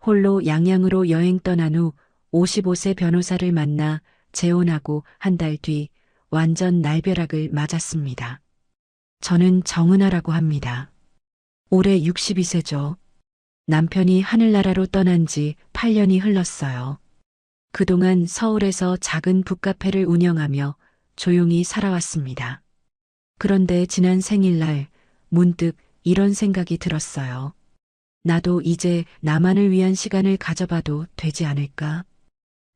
홀로 양양으로 여행 떠난 후 55세 변호사를 만나 재혼하고 한 달 뒤 완전 날벼락을 맞았습니다. 저는 정은아라고 합니다. 올해 62세죠. 남편이 하늘나라로 떠난 지 8년이 흘렀어요. 그동안 서울에서 작은 북카페를 운영하며 조용히 살아왔습니다. 그런데 지난 생일날 문득 이런 생각이 들었어요. 나도 이제 나만을 위한 시간을 가져봐도 되지 않을까?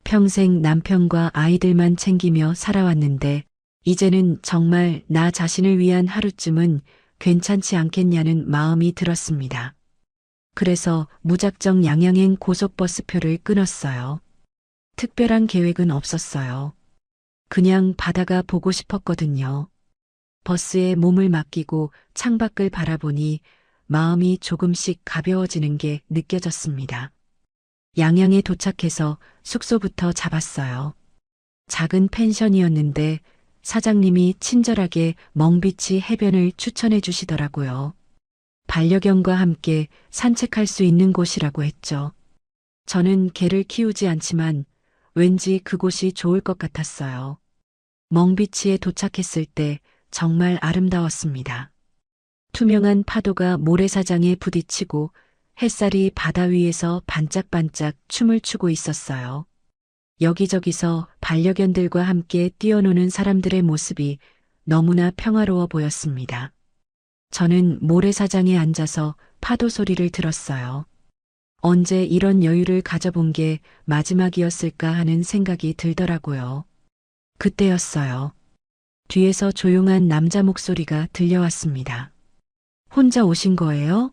평생 남편과 아이들만 챙기며 살아왔는데 이제는 정말 나 자신을 위한 하루쯤은 괜찮지 않겠냐는 마음이 들었습니다. 그래서 무작정 양양행 고속버스표를 끊었어요. 특별한 계획은 없었어요. 그냥 바다가 보고 싶었거든요. 버스에 몸을 맡기고 창밖을 바라보니 마음이 조금씩 가벼워지는 게 느껴졌습니다. 양양에 도착해서 숙소부터 잡았어요. 작은 펜션이었는데 사장님이 친절하게 멍비치 해변을 추천해 주시더라고요. 반려견과 함께 산책할 수 있는 곳이라고 했죠. 저는 개를 키우지 않지만 왠지 그곳이 좋을 것 같았어요. 멍비치에 도착했을 때 정말 아름다웠습니다. 투명한 파도가 모래사장에 부딪히고 햇살이 바다 위에서 반짝반짝 춤을 추고 있었어요. 여기저기서 반려견들과 함께 뛰어노는 사람들의 모습이 너무나 평화로워 보였습니다. 저는 모래사장에 앉아서 파도 소리를 들었어요. 언제 이런 여유를 가져본 게 마지막이었을까 하는 생각이 들더라고요. 그때였어요. 뒤에서 조용한 남자 목소리가 들려왔습니다. 혼자 오신 거예요?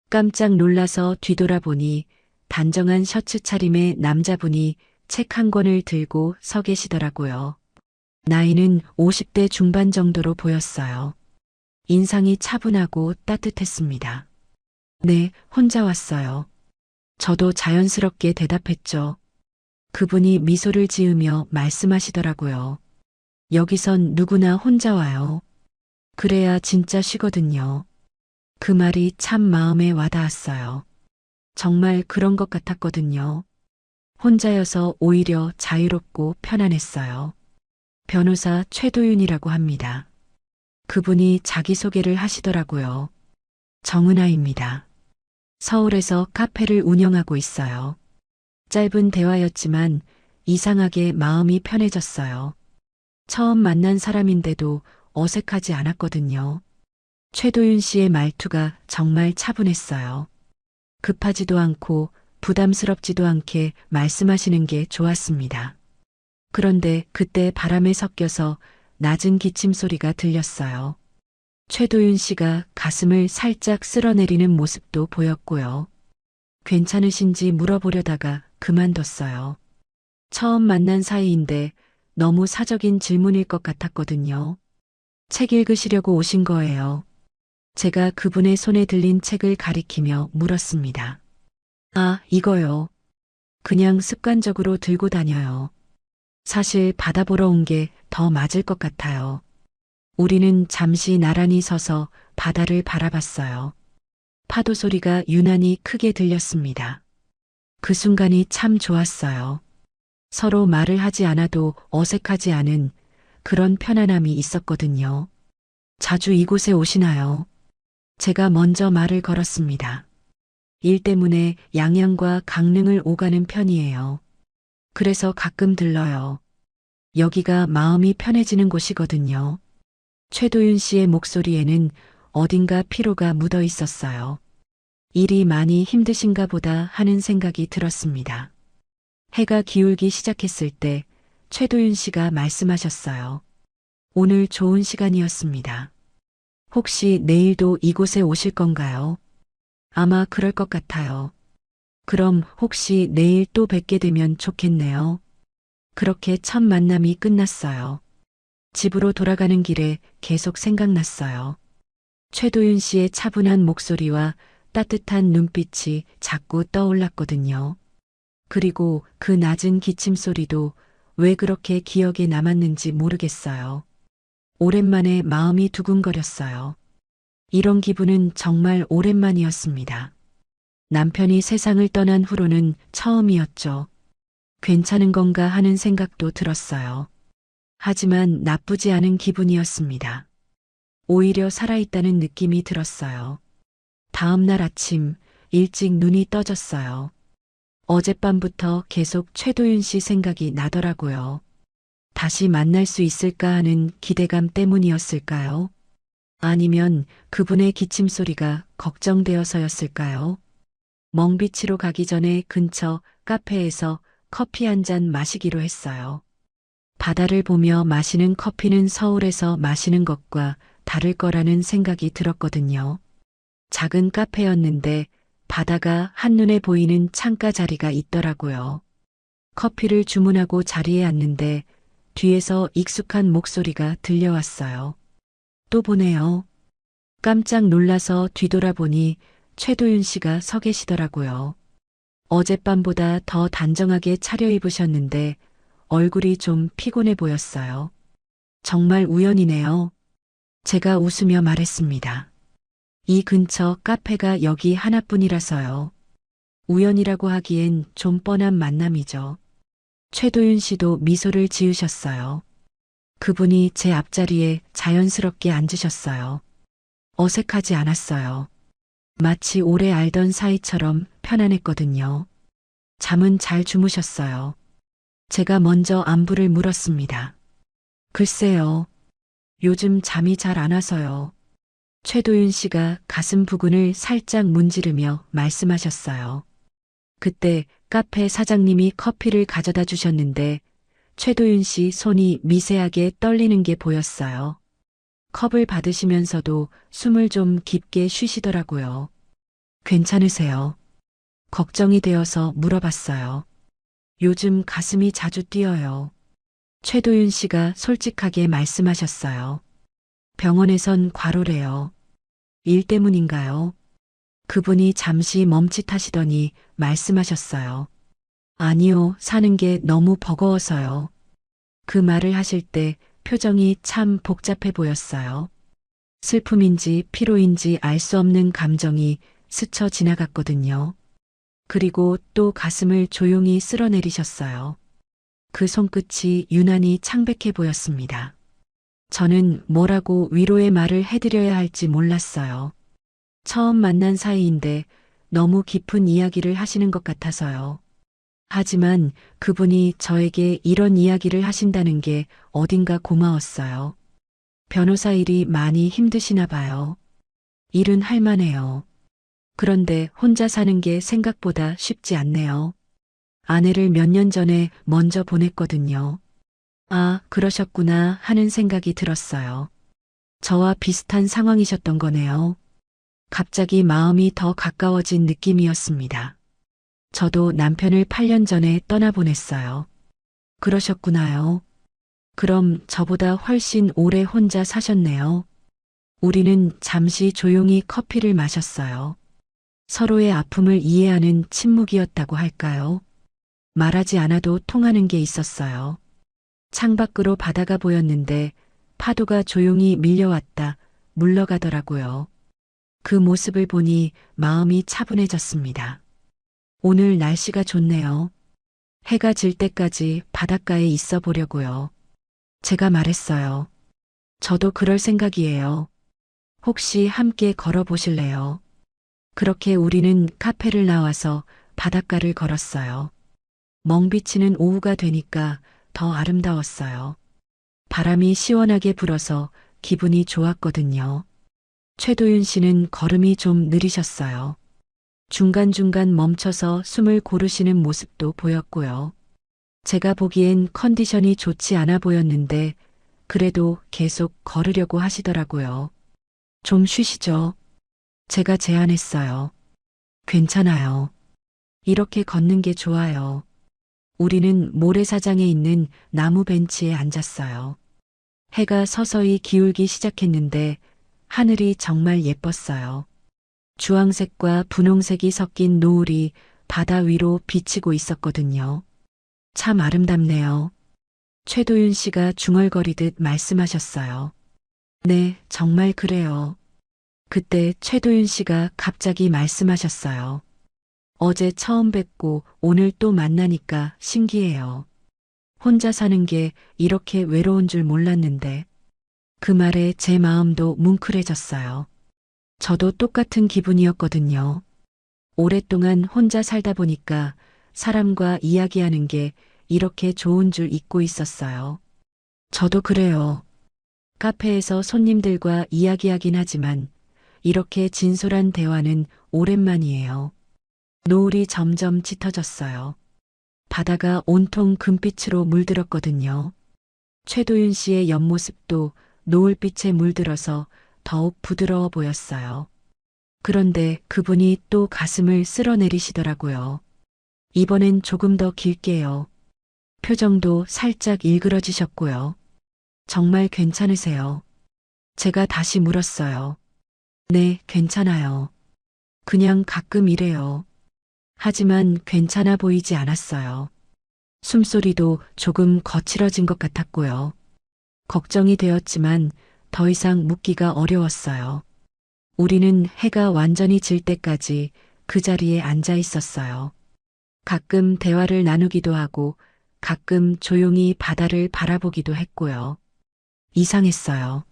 깜짝 놀라서 뒤돌아보니 단정한 셔츠 차림의 남자분이 책 한 권을 들고 서 계시더라고요. 나이는 50대 중반 정도로 보였어요. 인상이 차분하고 따뜻했습니다. 네, 혼자 왔어요. 저도 자연스럽게 대답했죠. 그분이 미소를 지으며 말씀하시더라고요. 여기선 누구나 혼자 와요. 그래야 진짜 쉬거든요. 그 말이 참 마음에 와닿았어요. 정말 그런 것 같았거든요. 혼자여서 오히려 자유롭고 편안했어요. 변호사 최도윤이라고 합니다. 그분이 자기소개를 하시더라고요. 정은아입니다. 서울에서 카페를 운영하고 있어요. 짧은 대화였지만 이상하게 마음이 편해졌어요. 처음 만난 사람인데도 어색하지 않았거든요. 최도윤 씨의 말투가 정말 차분했어요. 급하지도 않고 부담스럽지도 않게 말씀하시는 게 좋았습니다. 그런데 그때 바람에 섞여서 낮은 기침 소리가 들렸어요. 최도윤 씨가 가슴을 살짝 쓸어내리는 모습도 보였고요. 괜찮으신지 물어보려다가 그만뒀어요. 처음 만난 사이인데 너무 사적인 질문일 것 같았거든요. 책 읽으시려고 오신 거예요. 제가 그분의 손에 들린 책을 가리키며 물었습니다. 아, 이거요. 그냥 습관적으로 들고 다녀요. 사실 바다 보러 온 게 더 맞을 것 같아요. 우리는 잠시 나란히 서서 바다를 바라봤어요. 파도 소리가 유난히 크게 들렸습니다. 그 순간이 참 좋았어요. 서로 말을 하지 않아도 어색하지 않은 그런 편안함이 있었거든요. 자주 이곳에 오시나요? 제가 먼저 말을 걸었습니다. 일 때문에 양양과 강릉을 오가는 편이에요. 그래서 가끔 들러요. 여기가 마음이 편해지는 곳이거든요. 최도윤 씨의 목소리에는 어딘가 피로가 묻어 있었어요. 일이 많이 힘드신가 보다 하는 생각이 들었습니다. 해가 기울기 시작했을 때 최도윤 씨가 말씀하셨어요. 오늘 좋은 시간이었습니다. 혹시 내일도 이곳에 오실 건가요? 아마 그럴 것 같아요. 그럼 혹시 내일 또 뵙게 되면 좋겠네요. 그렇게 첫 만남이 끝났어요. 집으로 돌아가는 길에 계속 생각났어요. 최도윤 씨의 차분한 목소리와 따뜻한 눈빛이 자꾸 떠올랐거든요. 그리고 그 낮은 기침 소리도 왜 그렇게 기억에 남았는지 모르겠어요. 오랜만에 마음이 두근거렸어요. 이런 기분은 정말 오랜만이었습니다. 남편이 세상을 떠난 후로는 처음이었죠. 괜찮은 건가 하는 생각도 들었어요. 하지만 나쁘지 않은 기분이었습니다. 오히려 살아있다는 느낌이 들었어요. 다음 날 아침 일찍 눈이 떠졌어요. 어젯밤부터 계속 최도윤 씨 생각이 나더라고요. 다시 만날 수 있을까 하는 기대감 때문이었을까요? 아니면 그분의 기침 소리가 걱정되어서였을까요? 멍비치로 가기 전에 근처 카페에서 커피 한 잔 마시기로 했어요. 바다를 보며 마시는 커피는 서울에서 마시는 것과 다를 거라는 생각이 들었거든요. 작은 카페였는데 바다가 한눈에 보이는 창가 자리가 있더라고요. 커피를 주문하고 자리에 앉는데 뒤에서 익숙한 목소리가 들려왔어요. 또 보네요. 깜짝 놀라서 뒤돌아보니 최도윤 씨가 서 계시더라고요. 어젯밤보다 더 단정하게 차려입으셨는데 얼굴이 좀 피곤해 보였어요. 정말 우연이네요. 제가 웃으며 말했습니다. 이 근처 카페가 여기 하나뿐이라서요. 우연이라고 하기엔 좀 뻔한 만남이죠. 최도윤 씨도 미소를 지으셨어요. 그분이 제 앞자리에 자연스럽게 앉으셨어요. 어색하지 않았어요. 마치 오래 알던 사이처럼 편안했거든요. 잠은 잘 주무셨어요. 제가 먼저 안부를 물었습니다. 글쎄요. 요즘 잠이 잘 안 와서요. 최도윤 씨가 가슴 부근을 살짝 문지르며 말씀하셨어요. 그때 카페 사장님이 커피를 가져다 주셨는데 최도윤 씨 손이 미세하게 떨리는 게 보였어요. 컵을 받으시면서도 숨을 좀 깊게 쉬시더라고요. 괜찮으세요? 걱정이 되어서 물어봤어요. 요즘 가슴이 자주 뛰어요. 최도윤 씨가 솔직하게 말씀하셨어요. 병원에선 과로래요. 일 때문인가요? 그분이 잠시 멈칫하시더니 말씀하셨어요. 아니요, 사는 게 너무 버거워서요. 그 말을 하실 때 표정이 참 복잡해 보였어요. 슬픔인지 피로인지 알 수 없는 감정이 스쳐 지나갔거든요. 그리고 또 가슴을 조용히 쓸어내리셨어요. 그 손끝이 유난히 창백해 보였습니다. 저는 뭐라고 위로의 말을 해드려야 할지 몰랐어요. 처음 만난 사이인데 너무 깊은 이야기를 하시는 것 같아서요. 하지만 그분이 저에게 이런 이야기를 하신다는 게 어딘가 고마웠어요. 변호사 일이 많이 힘드시나 봐요. 일은 할 만해요. 그런데 혼자 사는 게 생각보다 쉽지 않네요. 아내를 몇 년 전에 먼저 보냈거든요. 아, 그러셨구나 하는 생각이 들었어요. 저와 비슷한 상황이셨던 거네요. 갑자기 마음이 더 가까워진 느낌이었습니다. 저도 남편을 8년 전에 떠나보냈어요. 그러셨구나요. 그럼 저보다 훨씬 오래 혼자 사셨네요. 우리는 잠시 조용히 커피를 마셨어요. 서로의 아픔을 이해하는 침묵이었다고 할까요? 말하지 않아도 통하는 게 있었어요. 창밖으로 바다가 보였는데 파도가 조용히 밀려왔다 물러가더라고요. 그 모습을 보니 마음이 차분해졌습니다. 오늘 날씨가 좋네요. 해가 질 때까지 바닷가에 있어 보려고요. 제가 말했어요. 저도 그럴 생각이에요. 혹시 함께 걸어보실래요? 그렇게 우리는 카페를 나와서 바닷가를 걸었어요. 멍비치는 오후가 되니까 더 아름다웠어요. 바람이 시원하게 불어서 기분이 좋았거든요. 최도윤 씨는 걸음이 좀 느리셨어요. 중간중간 멈춰서 숨을 고르시는 모습도 보였고요. 제가 보기엔 컨디션이 좋지 않아 보였는데 그래도 계속 걸으려고 하시더라고요. 좀 쉬시죠. 제가 제안했어요. 괜찮아요. 이렇게 걷는 게 좋아요. 우리는 모래사장에 있는 나무 벤치에 앉았어요. 해가 서서히 기울기 시작했는데 하늘이 정말 예뻤어요. 주황색과 분홍색이 섞인 노을이 바다 위로 비치고 있었거든요. 참 아름답네요. 최도윤 씨가 중얼거리듯 말씀하셨어요. 네, 정말 그래요. 그때 최도윤 씨가 갑자기 말씀하셨어요. 어제 처음 뵙고 오늘 또 만나니까 신기해요. 혼자 사는 게 이렇게 외로운 줄 몰랐는데 그 말에 제 마음도 뭉클해졌어요. 저도 똑같은 기분이었거든요. 오랫동안 혼자 살다 보니까 사람과 이야기하는 게 이렇게 좋은 줄 잊고 있었어요. 저도 그래요. 카페에서 손님들과 이야기하긴 하지만 이렇게 진솔한 대화는 오랜만이에요. 노을이 점점 짙어졌어요. 바다가 온통 금빛으로 물들었거든요. 최도윤 씨의 옆모습도 노을빛에 물들어서 더욱 부드러워 보였어요. 그런데 그분이 또 가슴을 쓸어내리시더라고요. 이번엔 조금 더 길게요. 표정도 살짝 일그러지셨고요. 정말 괜찮으세요? 제가 다시 물었어요. 네, 괜찮아요. 그냥 가끔 이래요. 하지만 괜찮아 보이지 않았어요. 숨소리도 조금 거칠어진 것 같았고요. 걱정이 되었지만 더 이상 묻기가 어려웠어요. 우리는 해가 완전히 질 때까지 그 자리에 앉아 있었어요. 가끔 대화를 나누기도 하고 가끔 조용히 바다를 바라보기도 했고요. 이상했어요.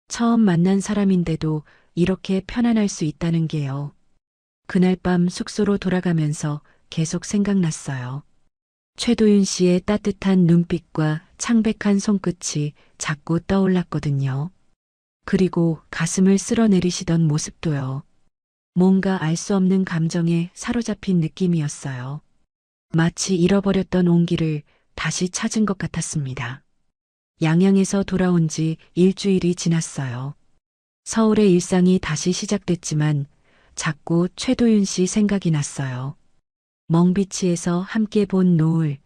처음 만난 사람인데도 이렇게 편안할 수 있다는 게요. 그날 밤 숙소로 돌아가면서 계속 생각났어요. 최도윤 씨의 따뜻한 눈빛과 창백한 손끝이 자꾸 떠올랐거든요. 그리고 가슴을 쓸어내리시던 모습도요. 뭔가 알 수 없는 감정에 사로잡힌 느낌이었어요. 마치 잃어버렸던 온기를 다시 찾은 것 같았습니다. 양양에서 돌아온 지 일주일이 지났어요. 서울의 일상이 다시 시작됐지만 자꾸 최도윤 씨 생각이 났어요. 멍비치에서 함께 본 노을,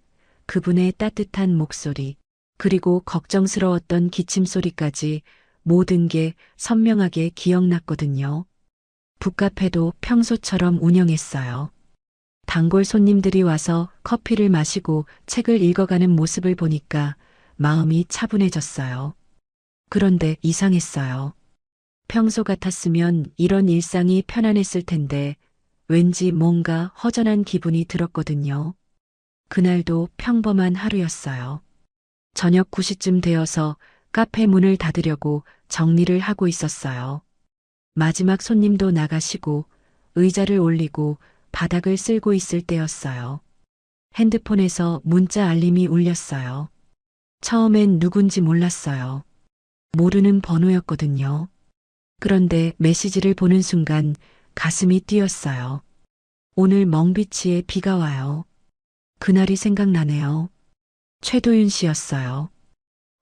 그분의 따뜻한 목소리, 그리고 걱정스러웠던 기침 소리까지 모든 게 선명하게 기억났거든요. 북카페도 평소처럼 운영했어요. 단골 손님들이 와서 커피를 마시고 책을 읽어가는 모습을 보니까 마음이 차분해졌어요. 그런데 이상했어요. 평소 같았으면 이런 일상이 편안했을 텐데 왠지 뭔가 허전한 기분이 들었거든요. 그날도 평범한 하루였어요. 저녁 9시쯤 되어서 카페 문을 닫으려고 정리를 하고 있었어요. 마지막 손님도 나가시고 의자를 올리고 바닥을 쓸고 있을 때였어요. 핸드폰에서 문자 알림이 울렸어요. 처음엔 누군지 몰랐어요. 모르는 번호였거든요. 그런데 메시지를 보는 순간 가슴이 뛰었어요. 오늘 멍비치에 비가 와요. 그날이 생각나네요. 최도윤 씨였어요.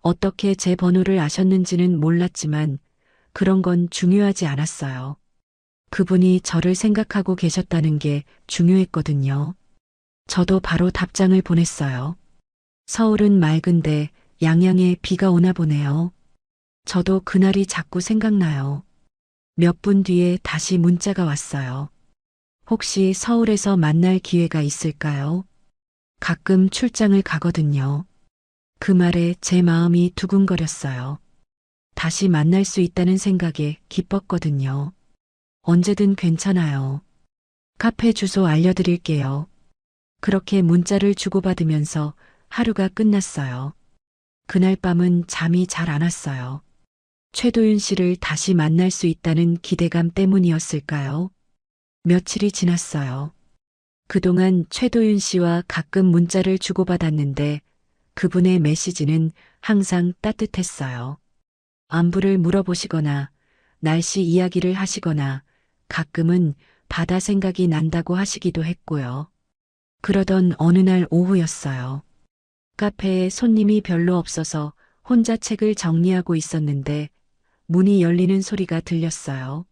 어떻게 제 번호를 아셨는지는 몰랐지만 그런 건 중요하지 않았어요. 그분이 저를 생각하고 계셨다는 게 중요했거든요. 저도 바로 답장을 보냈어요. 서울은 맑은데 양양에 비가 오나 보네요. 저도 그날이 자꾸 생각나요. 몇 분 뒤에 다시 문자가 왔어요. 혹시 서울에서 만날 기회가 있을까요? 가끔 출장을 가거든요. 그 말에 제 마음이 두근거렸어요. 다시 만날 수 있다는 생각에 기뻤거든요. 언제든 괜찮아요. 카페 주소 알려드릴게요. 그렇게 문자를 주고받으면서 하루가 끝났어요. 그날 밤은 잠이 잘 안 왔어요. 최도윤 씨를 다시 만날 수 있다는 기대감 때문이었을까요? 며칠이 지났어요. 그동안 최도윤 씨와 가끔 문자를 주고받았는데 그분의 메시지는 항상 따뜻했어요. 안부를 물어보시거나 날씨 이야기를 하시거나 가끔은 바다 생각이 난다고 하시기도 했고요. 그러던 어느 날 오후였어요. 카페에 손님이 별로 없어서 혼자 책을 정리하고 있었는데 문이 열리는 소리가 들렸어요.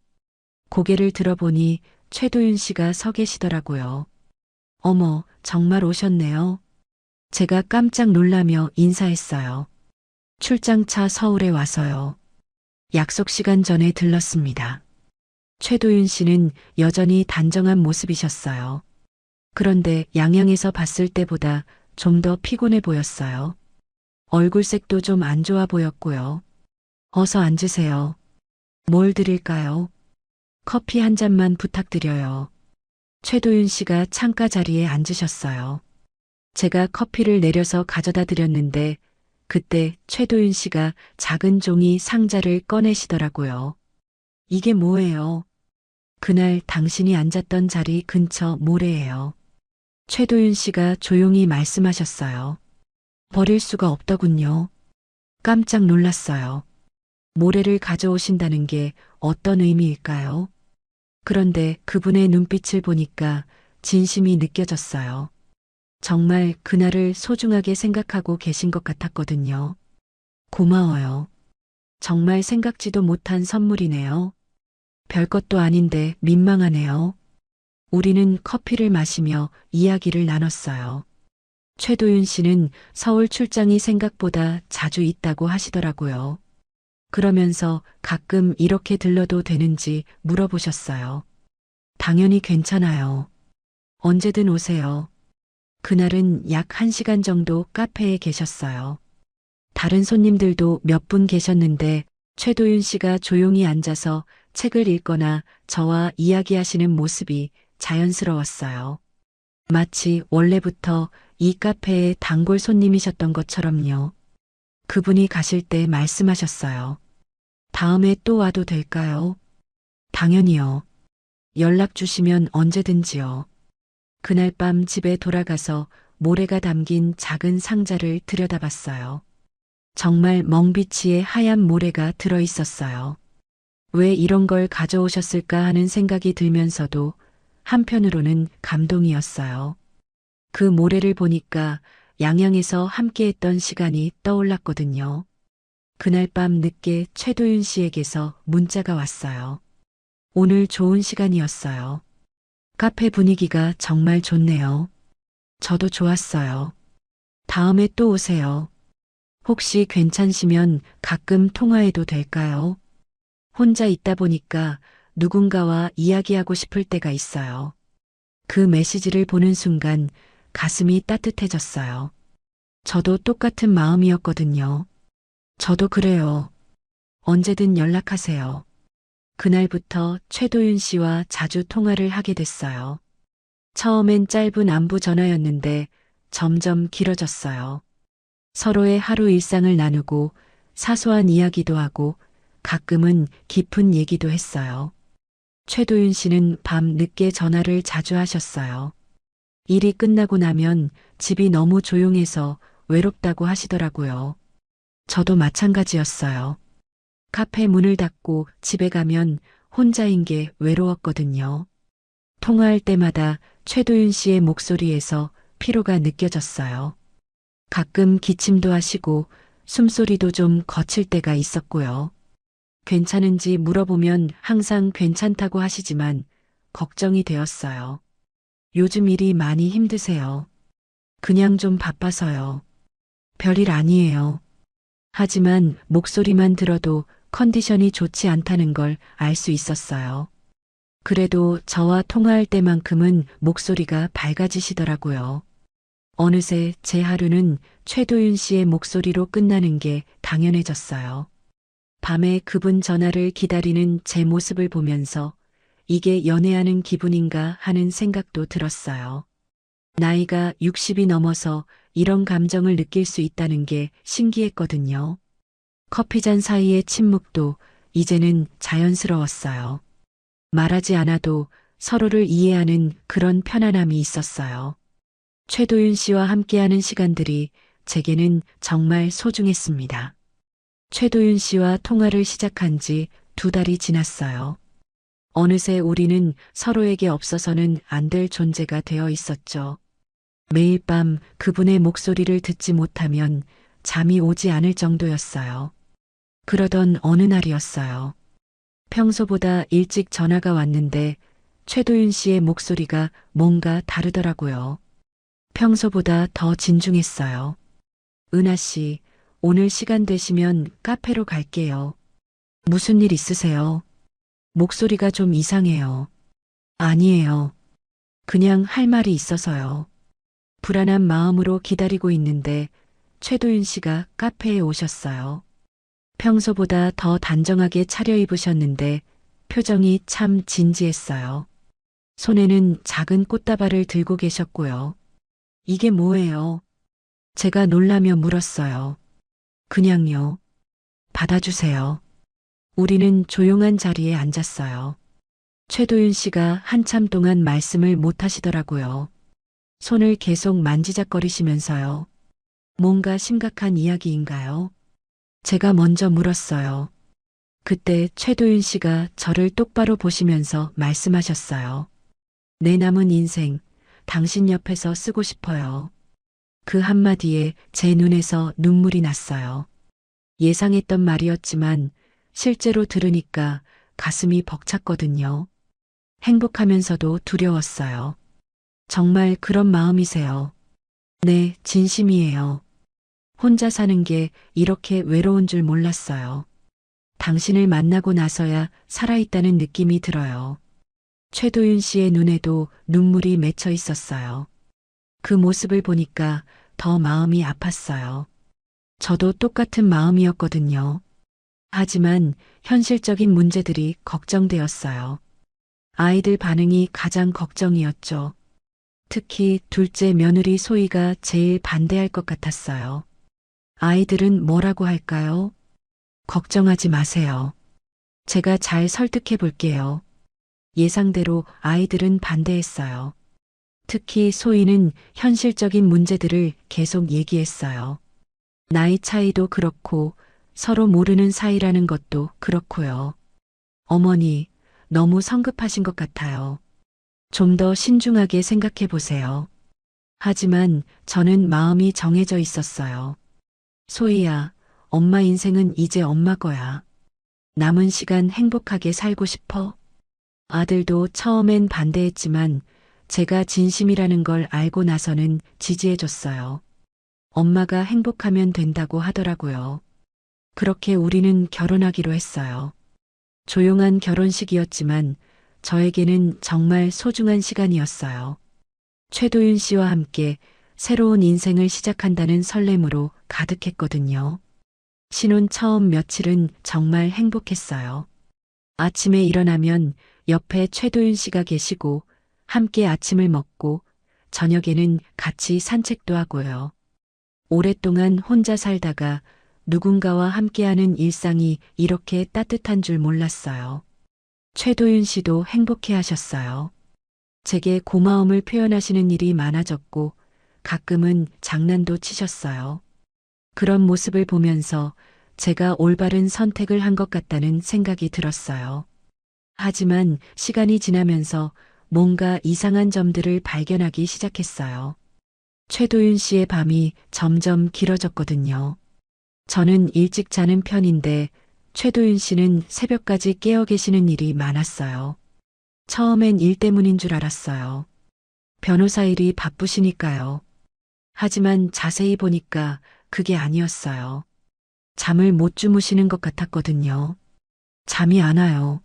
고개를 들어보니 최도윤 씨가 서 계시더라고요. 어머, 정말 오셨네요. 제가 깜짝 놀라며 인사했어요. 출장차 서울에 와서요. 약속 시간 전에 들렀습니다. 최도윤 씨는 여전히 단정한 모습이셨어요. 그런데 양양에서 봤을 때보다 좀 더 피곤해 보였어요. 얼굴색도 좀 안 좋아 보였고요. 어서 앉으세요. 뭘 드릴까요? 커피 한 잔만 부탁드려요. 최도윤 씨가 창가 자리에 앉으셨어요. 제가 커피를 내려서 가져다 드렸는데 그때 최도윤 씨가 작은 종이 상자를 꺼내시더라고요. 이게 뭐예요? 그날 당신이 앉았던 자리 근처 모래예요. 최도윤 씨가 조용히 말씀하셨어요. 버릴 수가 없더군요. 깜짝 놀랐어요. 모래를 가져오신다는 게 어떤 의미일까요? 그런데 그분의 눈빛을 보니까 진심이 느껴졌어요. 정말 그날을 소중하게 생각하고 계신 것 같았거든요. 고마워요. 정말 생각지도 못한 선물이네요. 별것도 아닌데 민망하네요. 우리는 커피를 마시며 이야기를 나눴어요. 최도윤 씨는 서울 출장이 생각보다 자주 있다고 하시더라고요. 그러면서 가끔 이렇게 들러도 되는지 물어보셨어요. 당연히 괜찮아요. 언제든 오세요. 그날은 약 1시간 정도 카페에 계셨어요. 다른 손님들도 몇 분 계셨는데 최도윤 씨가 조용히 앉아서 책을 읽거나 저와 이야기하시는 모습이 자연스러웠어요. 마치 원래부터 이 카페의 단골 손님이셨던 것처럼요. 그분이 가실 때 말씀하셨어요. 다음에 또 와도 될까요? 당연히요. 연락 주시면 언제든지요. 그날 밤 집에 돌아가서 모래가 담긴 작은 상자를 들여다봤어요. 정말 멍비치에 하얀 모래가 들어 있었어요. 왜 이런 걸 가져오셨을까 하는 생각이 들면서도 한편으로는 감동이었어요. 그 모래를 보니까 양양에서 함께했던 시간이 떠올랐거든요. 그날 밤 늦게 최도윤 씨에게서 문자가 왔어요. 오늘 좋은 시간이었어요. 카페 분위기가 정말 좋네요. 저도 좋았어요. 다음에 또 오세요. 혹시 괜찮으시면 가끔 통화해도 될까요? 혼자 있다 보니까 누군가와 이야기하고 싶을 때가 있어요. 그 메시지를 보는 순간 가슴이 따뜻해졌어요. 저도 똑같은 마음이었거든요. 저도 그래요. 언제든 연락하세요. 그날부터 최도윤 씨와 자주 통화를 하게 됐어요. 처음엔 짧은 안부 전화였는데 점점 길어졌어요. 서로의 하루 일상을 나누고 사소한 이야기도 하고 가끔은 깊은 얘기도 했어요. 최도윤 씨는 밤 늦게 전화를 자주 하셨어요. 일이 끝나고 나면 집이 너무 조용해서 외롭다고 하시더라고요. 저도 마찬가지였어요. 카페 문을 닫고 집에 가면 혼자인 게 외로웠거든요. 통화할 때마다 최도윤 씨의 목소리에서 피로가 느껴졌어요. 가끔 기침도 하시고 숨소리도 좀 거칠 때가 있었고요. 괜찮은지 물어보면 항상 괜찮다고 하시지만 걱정이 되었어요. 요즘 일이 많이 힘드세요. 그냥 좀 바빠서요. 별일 아니에요. 하지만 목소리만 들어도 컨디션이 좋지 않다는 걸 알 수 있었어요. 그래도 저와 통화할 때만큼은 목소리가 밝아지시더라고요. 어느새 제 하루는 최도윤 씨의 목소리로 끝나는 게 당연해졌어요. 밤에 그분 전화를 기다리는 제 모습을 보면서 이게 연애하는 기분인가 하는 생각도 들었어요. 나이가 60이 넘어서 이런 감정을 느낄 수 있다는 게 신기했거든요. 커피잔 사이의 침묵도 이제는 자연스러웠어요. 말하지 않아도 서로를 이해하는 그런 편안함이 있었어요. 최도윤 씨와 함께하는 시간들이 제게는 정말 소중했습니다. 최도윤 씨와 통화를 시작한 지 2달이 지났어요. 어느새 우리는 서로에게 없어서는 안 될 존재가 되어 있었죠. 매일 밤 그분의 목소리를 듣지 못하면 잠이 오지 않을 정도였어요. 그러던 어느 날이었어요. 평소보다 일찍 전화가 왔는데 최도윤 씨의 목소리가 뭔가 다르더라고요. 평소보다 더 진중했어요. 은하 씨, 오늘 시간 되시면 카페로 갈게요. 무슨 일 있으세요? 목소리가 좀 이상해요. 아니에요. 그냥 할 말이 있어서요. 불안한 마음으로 기다리고 있는데 최도윤 씨가 카페에 오셨어요. 평소보다 더 단정하게 차려입으셨는데 표정이 참 진지했어요. 손에는 작은 꽃다발을 들고 계셨고요. 이게 뭐예요? 제가 놀라며 물었어요. 그냥요. 받아주세요. 우리는 조용한 자리에 앉았어요. 최도윤 씨가 한참 동안 말씀을 못 하시더라고요. 손을 계속 만지작거리시면서요. 뭔가 심각한 이야기인가요? 제가 먼저 물었어요. 그때 최도윤 씨가 저를 똑바로 보시면서 말씀하셨어요. 내 남은 인생, 당신 옆에서 쓰고 싶어요. 그 한마디에 제 눈에서 눈물이 났어요. 예상했던 말이었지만 실제로 들으니까 가슴이 벅찼거든요. 행복하면서도 두려웠어요. 정말 그런 마음이세요. 네, 진심이에요. 혼자 사는 게 이렇게 외로운 줄 몰랐어요. 당신을 만나고 나서야 살아있다는 느낌이 들어요. 최도윤 씨의 눈에도 눈물이 맺혀 있었어요. 그 모습을 보니까 더 마음이 아팠어요. 저도 똑같은 마음이었거든요. 하지만 현실적인 문제들이 걱정되었어요. 아이들 반응이 가장 걱정이었죠. 특히 둘째 며느리 소희가 제일 반대할 것 같았어요. 아이들은 뭐라고 할까요? 걱정하지 마세요. 제가 잘 설득해 볼게요. 예상대로 아이들은 반대했어요. 특히 소희는 현실적인 문제들을 계속 얘기했어요. 나이 차이도 그렇고 서로 모르는 사이라는 것도 그렇고요. 어머니, 너무 성급하신 것 같아요. 좀 더 신중하게 생각해 보세요. 하지만 저는 마음이 정해져 있었어요. 소희야, 엄마 인생은 이제 엄마 거야. 남은 시간 행복하게 살고 싶어? 아들도 처음엔 반대했지만 제가 진심이라는 걸 알고 나서는 지지해줬어요. 엄마가 행복하면 된다고 하더라고요. 그렇게 우리는 결혼하기로 했어요. 조용한 결혼식이었지만 저에게는 정말 소중한 시간이었어요. 최도윤 씨와 함께 새로운 인생을 시작한다는 설렘으로 가득했거든요. 신혼 처음 며칠은 정말 행복했어요. 아침에 일어나면 옆에 최도윤 씨가 계시고 함께 아침을 먹고 저녁에는 같이 산책도 하고요. 오랫동안 혼자 살다가 누군가와 함께하는 일상이 이렇게 따뜻한 줄 몰랐어요. 최도윤 씨도 행복해 하셨어요. 제게 고마움을 표현하시는 일이 많아졌고 가끔은 장난도 치셨어요. 그런 모습을 보면서 제가 올바른 선택을 한 것 같다는 생각이 들었어요. 하지만 시간이 지나면서 뭔가 이상한 점들을 발견하기 시작했어요. 최도윤 씨의 밤이 점점 길어졌거든요. 저는 일찍 자는 편인데 최도윤 씨는 새벽까지 깨어 계시는 일이 많았어요. 처음엔 일 때문인 줄 알았어요. 변호사 일이 바쁘시니까요. 하지만 자세히 보니까 그게 아니었어요. 잠을 못 주무시는 것 같았거든요. 잠이 안 와요.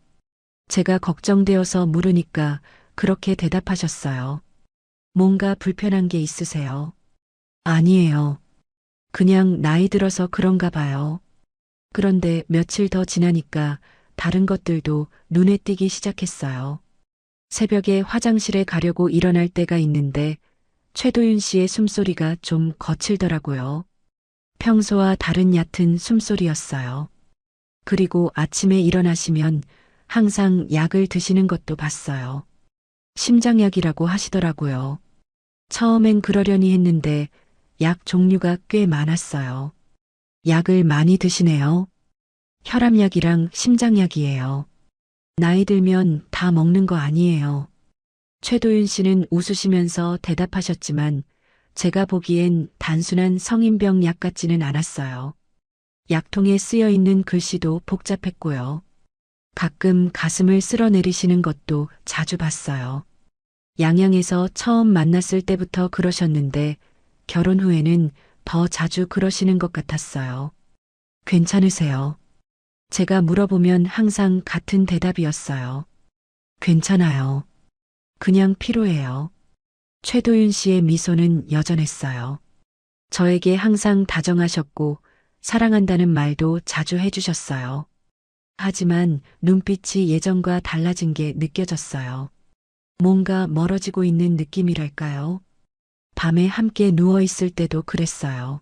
제가 걱정되어서 물으니까 그렇게 대답하셨어요. 뭔가 불편한 게 있으세요? 아니에요. 그냥 나이 들어서 그런가 봐요. 그런데 며칠 더 지나니까 다른 것들도 눈에 띄기 시작했어요. 새벽에 화장실에 가려고 일어날 때가 있는데 최도윤 씨의 숨소리가 좀 거칠더라고요. 평소와 다른 얕은 숨소리였어요. 그리고 아침에 일어나시면 항상 약을 드시는 것도 봤어요. 심장약이라고 하시더라고요. 처음엔 그러려니 했는데 약 종류가 꽤 많았어요. 약을 많이 드시네요. 혈압약이랑 심장약이에요. 나이 들면 다 먹는 거 아니에요. 최도윤 씨는 웃으시면서 대답하셨지만 제가 보기엔 단순한 성인병 약 같지는 않았어요. 약통에 쓰여 있는 글씨도 복잡했고요. 가끔 가슴을 쓸어내리시는 것도 자주 봤어요. 양양에서 처음 만났을 때부터 그러셨는데 결혼 후에는 더 자주 그러시는 것 같았어요. 괜찮으세요? 제가 물어보면 항상 같은 대답이었어요. 괜찮아요. 그냥 피로해요. 최도윤 씨의 미소는 여전했어요. 저에게 항상 다정하셨고 사랑한다는 말도 자주 해주셨어요. 하지만 눈빛이 예전과 달라진 게 느껴졌어요. 뭔가 멀어지고 있는 느낌이랄까요? 밤에 함께 누워있을 때도 그랬어요.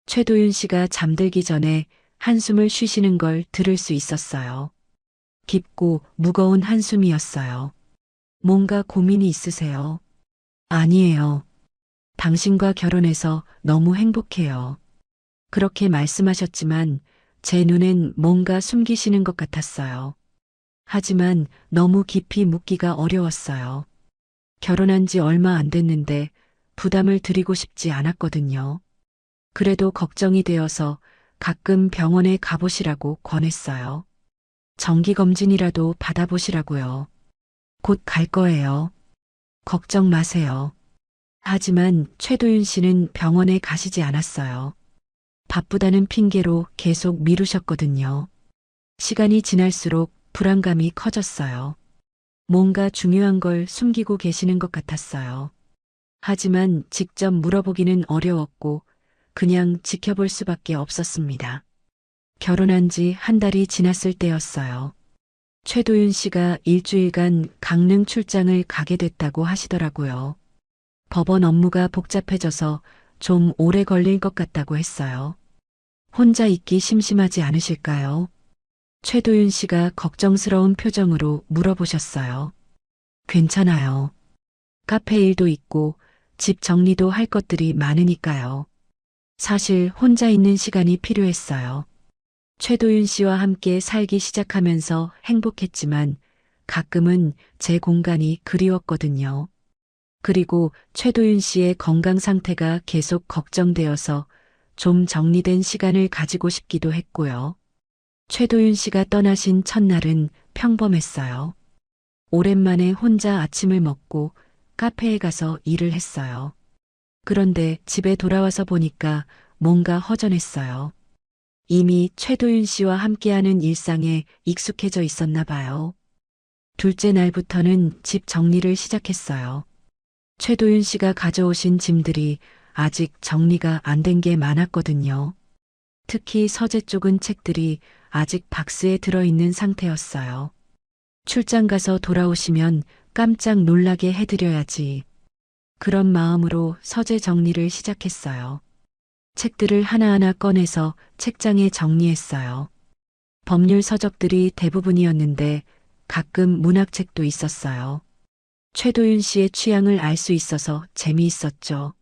최도윤 씨가 잠들기 전에 한숨을 쉬시는 걸 들을 수 있었어요. 깊고 무거운 한숨이었어요. 뭔가 고민이 있으세요? 아니에요. 당신과 결혼해서 너무 행복해요. 그렇게 말씀하셨지만 제 눈엔 뭔가 숨기시는 것 같았어요. 하지만 너무 깊이 묻기가 어려웠어요. 결혼한 지 얼마 안 됐는데 부담을 드리고 싶지 않았거든요. 그래도 걱정이 되어서 가끔 병원에 가보시라고 권했어요. 정기검진이라도 받아보시라고요. 곧 갈 거예요. 걱정 마세요. 하지만 최도윤 씨는 병원에 가시지 않았어요. 바쁘다는 핑계로 계속 미루셨거든요. 시간이 지날수록 불안감이 커졌어요. 뭔가 중요한 걸 숨기고 계시는 것 같았어요. 하지만 직접 물어보기는 어려웠고 그냥 지켜볼 수밖에 없었습니다. 결혼한 지 한 달이 지났을 때였어요. 최도윤 씨가 일주일간 강릉 출장을 가게 됐다고 하시더라고요. 법원 업무가 복잡해져서 좀 오래 걸릴 것 같다고 했어요. 혼자 있기 심심하지 않으실까요? 최도윤 씨가 걱정스러운 표정으로 물어보셨어요. 괜찮아요. 카페 일도 있고 집 정리도 할 것들이 많으니까요. 사실 혼자 있는 시간이 필요했어요. 최도윤 씨와 함께 살기 시작하면서 행복했지만 가끔은 제 공간이 그리웠거든요. 그리고 최도윤 씨의 건강 상태가 계속 걱정되어서 좀 정리된 시간을 가지고 싶기도 했고요. 최도윤 씨가 떠나신 첫날은 평범했어요. 오랜만에 혼자 아침을 먹고 카페에 가서 일을 했어요. 그런데 집에 돌아와서 보니까 뭔가 허전했어요. 이미 최도윤 씨와 함께하는 일상에 익숙해져 있었나 봐요. 둘째 날부터는 집 정리를 시작했어요. 최도윤 씨가 가져오신 짐들이 아직 정리가 안 된 게 많았거든요. 특히 서재 쪽은 책들이 아직 박스에 들어있는 상태였어요. 출장 가서 돌아오시면 깜짝 놀라게 해드려야지. 그런 마음으로 서재 정리를 시작했어요. 책들을 하나하나 꺼내서 책장에 정리했어요. 법률 서적들이 대부분이었는데 가끔 문학책도 있었어요. 최도윤 씨의 취향을 알 수 있어서 재미있었죠.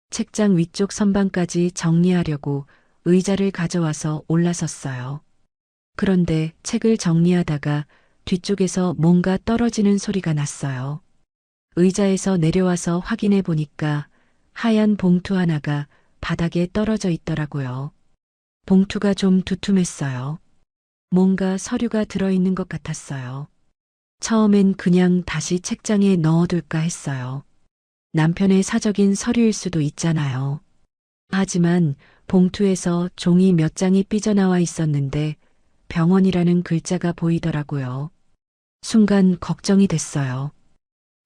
책장 위쪽 선반까지 정리하려고 의자를 가져와서 올라섰어요. 그런데 책을 정리하다가 뒤쪽에서 뭔가 떨어지는 소리가 났어요. 의자에서 내려와서 확인해 보니까 하얀 봉투 하나가 바닥에 떨어져 있더라고요. 봉투가 좀 두툼했어요. 뭔가 서류가 들어있는 것 같았어요. 처음엔 그냥 다시 책장에 넣어둘까 했어요. 남편의 사적인 서류일 수도 있잖아요. 하지만 봉투에서 종이 몇 장이 삐져나와 있었는데 병원이라는 글자가 보이더라고요. 순간 걱정이 됐어요.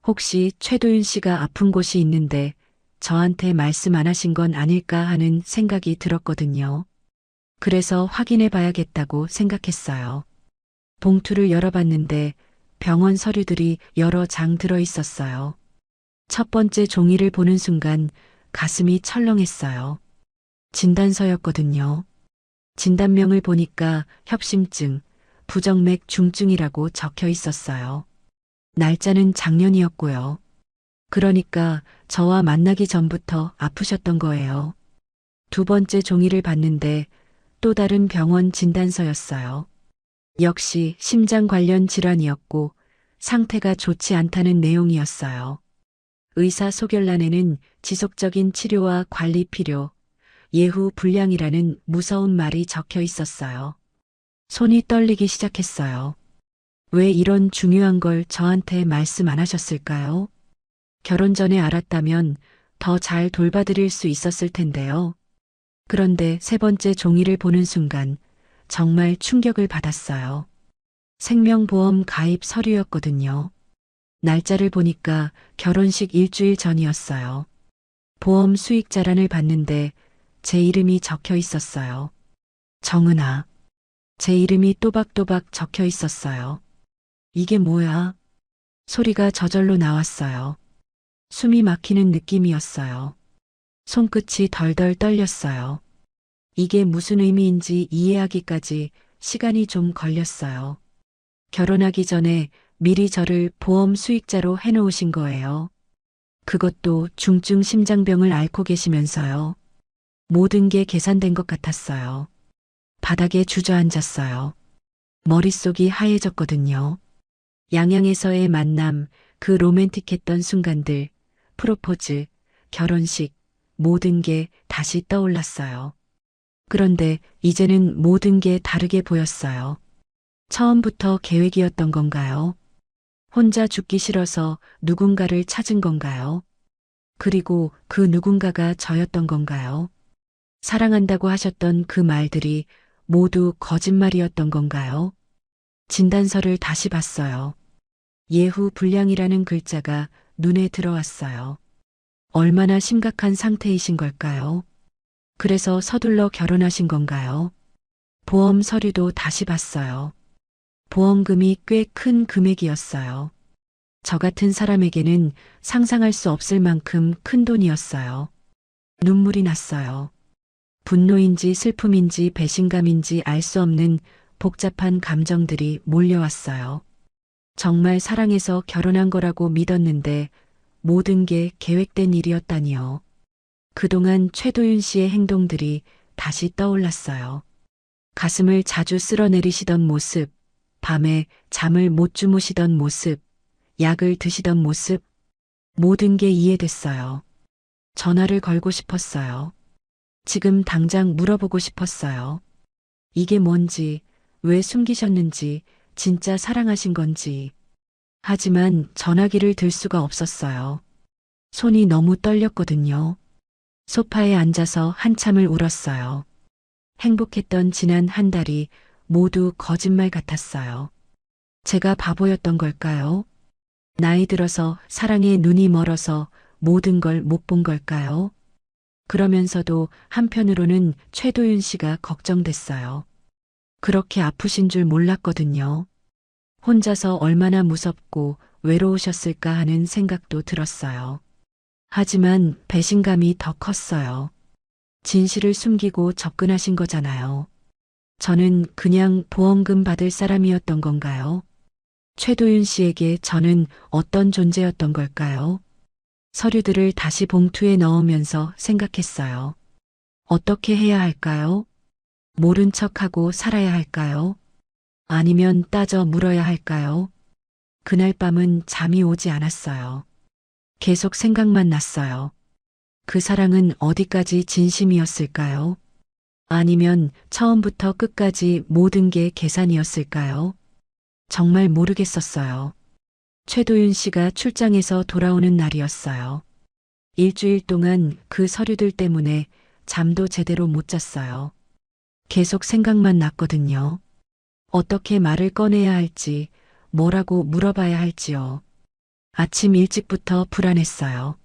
혹시 최도윤 씨가 아픈 곳이 있는데 저한테 말씀 안 하신 건 아닐까 하는 생각이 들었거든요. 그래서 확인해 봐야겠다고 생각했어요. 봉투를 열어봤는데 병원 서류들이 여러 장 들어 있었어요. 첫 번째 종이를 보는 순간 가슴이 철렁했어요. 진단서였거든요. 진단명을 보니까 협심증, 부정맥 중증이라고 적혀 있었어요. 날짜는 작년이었고요. 그러니까 저와 만나기 전부터 아프셨던 거예요. 두 번째 종이를 봤는데 또 다른 병원 진단서였어요. 역시 심장 관련 질환이었고 상태가 좋지 않다는 내용이었어요. 의사 소견란에는 지속적인 치료와 관리 필요, 예후 불량이라는 무서운 말이 적혀 있었어요. 손이 떨리기 시작했어요. 왜 이런 중요한 걸 저한테 말씀 안 하셨을까요? 결혼 전에 알았다면 더 잘 돌봐드릴 수 있었을 텐데요. 그런데 세 번째 종이를 보는 순간 정말 충격을 받았어요. 생명보험 가입 서류였거든요. 날짜를 보니까 결혼식 일주일 전이었어요. 보험 수익자란을 봤는데 제 이름이 적혀 있었어요. 정은아. 제 이름이 또박또박 적혀 있었어요. 이게 뭐야? 소리가 저절로 나왔어요. 숨이 막히는 느낌이었어요. 손끝이 덜덜 떨렸어요. 이게 무슨 의미인지 이해하기까지 시간이 좀 걸렸어요. 결혼하기 전에 미리 저를 보험 수익자로 해놓으신 거예요. 그것도 중증 심장병을 앓고 계시면서요. 모든 게 계산된 것 같았어요. 바닥에 주저앉았어요. 머릿속이 하얘졌거든요. 양양에서의 만남, 그 로맨틱했던 순간들, 프로포즈, 결혼식, 모든 게 다시 떠올랐어요. 그런데 이제는 모든 게 다르게 보였어요. 처음부터 계획이었던 건가요? 혼자 죽기 싫어서 누군가를 찾은 건가요? 그리고 그 누군가가 저였던 건가요? 사랑한다고 하셨던 그 말들이 모두 거짓말이었던 건가요? 진단서를 다시 봤어요. 예후 불량이라는 글자가 눈에 들어왔어요. 얼마나 심각한 상태이신 걸까요? 그래서 서둘러 결혼하신 건가요? 보험 서류도 다시 봤어요. 보험금이 꽤 큰 금액이었어요. 저 같은 사람에게는 상상할 수 없을 만큼 큰 돈이었어요. 눈물이 났어요. 분노인지 슬픔인지 배신감인지 알 수 없는 복잡한 감정들이 몰려왔어요. 정말 사랑해서 결혼한 거라고 믿었는데 모든 게 계획된 일이었다니요. 그동안 최도윤 씨의 행동들이 다시 떠올랐어요. 가슴을 자주 쓸어내리시던 모습, 밤에 잠을 못 주무시던 모습, 약을 드시던 모습, 모든 게 이해됐어요. 전화를 걸고 싶었어요. 지금 당장 물어보고 싶었어요. 이게 뭔지, 왜 숨기셨는지, 진짜 사랑하신 건지. 하지만 전화기를 들 수가 없었어요. 손이 너무 떨렸거든요. 소파에 앉아서 한참을 울었어요. 행복했던 지난 한 달이 모두 거짓말 같았어요. 제가 바보였던 걸까요? 나이 들어서 사랑에 눈이 멀어서 모든 걸 못 본 걸까요? 그러면서도 한편으로는 최도윤 씨가 걱정됐어요. 그렇게 아프신 줄 몰랐거든요. 혼자서 얼마나 무섭고 외로우셨을까 하는 생각도 들었어요. 하지만 배신감이 더 컸어요. 진실을 숨기고 접근하신 거잖아요. 저는 그냥 보험금 받을 사람이었던 건가요? 최도윤 씨에게 저는 어떤 존재였던 걸까요? 서류들을 다시 봉투에 넣으면서 생각했어요. 어떻게 해야 할까요? 모른 척하고 살아야 할까요? 아니면 따져 물어야 할까요? 그날 밤은 잠이 오지 않았어요. 계속 생각만 났어요. 그 사랑은 어디까지 진심이었을까요? 아니면 처음부터 끝까지 모든 게 계산이었을까요? 정말 모르겠었어요. 최도윤 씨가 출장에서 돌아오는 날이었어요. 일주일 동안 그 서류들 때문에 잠도 제대로 못 잤어요. 계속 생각만 났거든요. 어떻게 말을 꺼내야 할지, 뭐라고 물어봐야 할지요. 아침 일찍부터 불안했어요.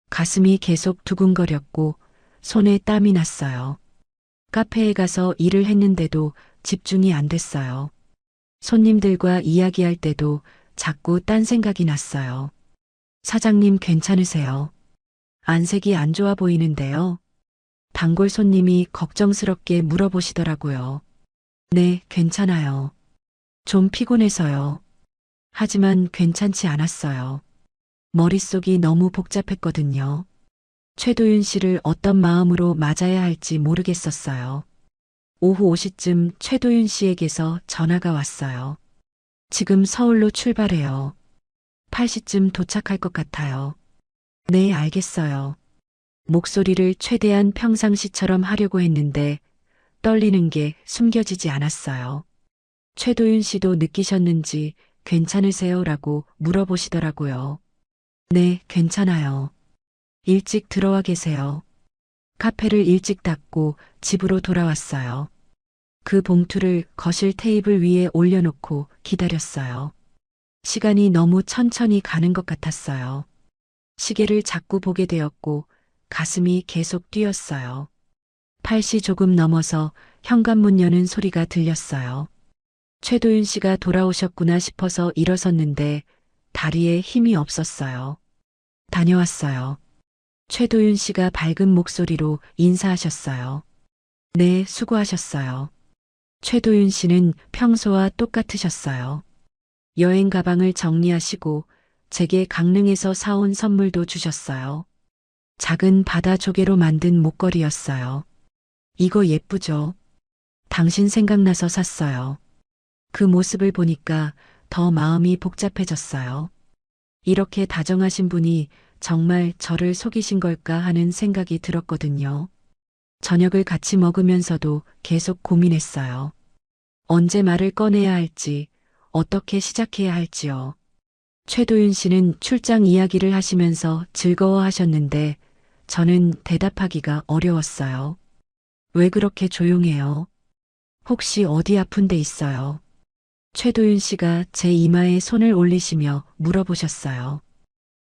가슴이 계속 두근거렸고 손에 땀이 났어요. 카페에 가서 일을 했는데도 집중이 안 됐어요. 손님들과 이야기할 때도 자꾸 딴 생각이 났어요. 사장님 괜찮으세요? 안색이 안 좋아 보이는데요. 단골 손님이 걱정스럽게 물어보시더라고요. 네, 괜찮아요. 좀 피곤해서요. 하지만 괜찮지 않았어요. 머릿속이 너무 복잡했거든요. 최도윤 씨를 어떤 마음으로 맞아야 할지 모르겠었어요. 오후 5시쯤 최도윤 씨에게서 전화가 왔어요. 지금 서울로 출발해요. 8시쯤 도착할 것 같아요. 네, 알겠어요. 목소리를 최대한 평상시처럼 하려고 했는데 떨리는 게 숨겨지지 않았어요. 최도윤 씨도 느끼셨는지 괜찮으세요라고 물어보시더라고요. 네, 괜찮아요. 일찍 들어와 계세요. 카페를 일찍 닫고 집으로 돌아왔어요. 그 봉투를 거실 테이블 위에 올려놓고 기다렸어요. 시간이 너무 천천히 가는 것 같았어요. 시계를 자꾸 보게 되었고 가슴이 계속 뛰었어요. 8시 조금 넘어서 현관문 여는 소리가 들렸어요. 최도윤 씨가 돌아오셨구나 싶어서 일어섰는데 다리에 힘이 없었어요. 다녀왔어요. 최도윤 씨가 밝은 목소리로 인사하셨어요. 네, 수고하셨어요. 최도윤 씨는 평소와 똑같으셨어요. 여행 가방을 정리하시고 제게 강릉에서 사온 선물도 주셨어요. 작은 바다 조개로 만든 목걸이였어요. 이거 예쁘죠? 당신 생각나서 샀어요. 그 모습을 보니까 더 마음이 복잡해졌어요. 이렇게 다정하신 분이 정말 저를 속이신 걸까 하는 생각이 들었거든요. 저녁을 같이 먹으면서도 계속 고민했어요. 언제 말을 꺼내야 할지, 어떻게 시작해야 할지요. 최도윤 씨는 출장 이야기를 하시면서 즐거워하셨는데 저는 대답하기가 어려웠어요. 왜 그렇게 조용해요? 혹시 어디 아픈 데 있어요? 최도윤 씨가 제 이마에 손을 올리시며 물어보셨어요.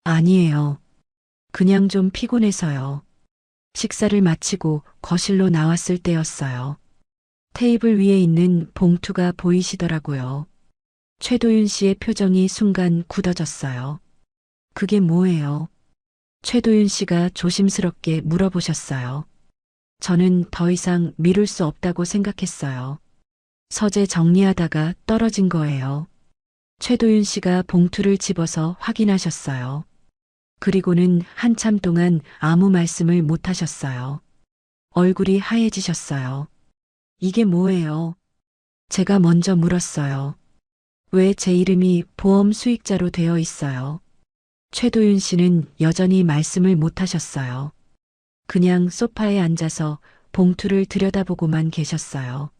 아니에요. 그냥 좀 피곤해서요. 식사를 마치고 거실로 나왔을 때였어요. 테이블 위에 있는 봉투가 보이시더라고요. 최도윤 씨의 표정이 순간 굳어졌어요. 그게 뭐예요? 최도윤 씨가 조심스럽게 물어보셨어요. 저는 더 이상 미룰 수 없다고 생각했어요. 서재 정리하다가 떨어진 거예요. 최도윤 씨가 봉투를 집어서 확인하셨어요. 그리고는 한참 동안 아무 말씀을 못 하셨어요. 얼굴이 하얘지셨어요. 이게 뭐예요? 제가 먼저 물었어요. 왜 제 이름이 보험 수익자로 되어 있어요? 최도윤 씨는 여전히 말씀을 못 하셨어요. 그냥 소파에 앉아서 봉투를 들여다보고만 계셨어요.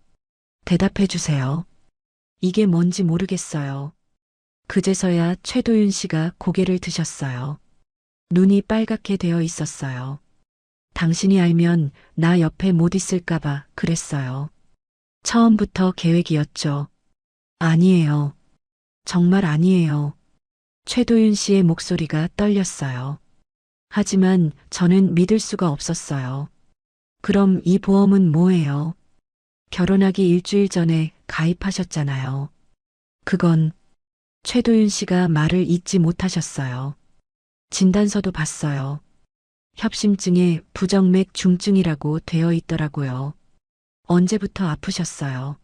대답해 주세요. 이게 뭔지 모르겠어요. 그제서야 최도윤 씨가 고개를 드셨어요. 눈이 빨갛게 되어 있었어요. 당신이 알면 나 옆에 못 있을까봐 그랬어요. 처음부터 계획이었죠. 아니에요. 정말 아니에요. 최도윤 씨의 목소리가 떨렸어요. 하지만 저는 믿을 수가 없었어요. 그럼 이 보험은 뭐예요? 결혼하기 일주일 전에 가입하셨잖아요. 그건 최도윤 씨가 말을 잇지 못하셨어요. 진단서도 봤어요. 협심증에 부정맥 중증이라고 되어 있더라고요. 언제부터 아프셨어요?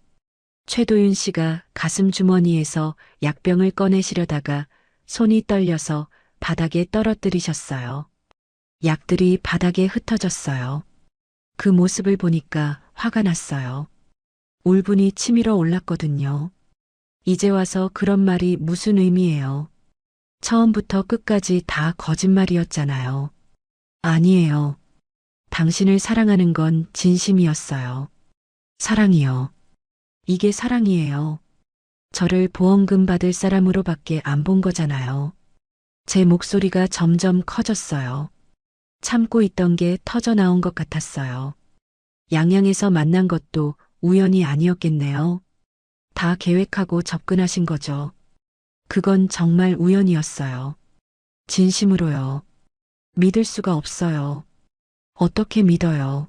최도윤 씨가 가슴 주머니에서 약병을 꺼내시려다가 손이 떨려서 바닥에 떨어뜨리셨어요. 약들이 바닥에 흩어졌어요. 그 모습을 보니까 화가 났어요. 울분이 치밀어 올랐거든요. 이제 와서 그런 말이 무슨 의미예요? 처음부터 끝까지 다 거짓말이었잖아요. 아니에요. 당신을 사랑하는 건 진심이었어요. 사랑이요. 이게 사랑이에요. 저를 보험금 받을 사람으로밖에 안 본 거잖아요. 제 목소리가 점점 커졌어요. 참고 있던 게 터져 나온 것 같았어요. 양양에서 만난 것도 우연이 아니었겠네요. 다 계획하고 접근하신 거죠. 그건 정말 우연이었어요. 진심으로요. 믿을 수가 없어요. 어떻게 믿어요?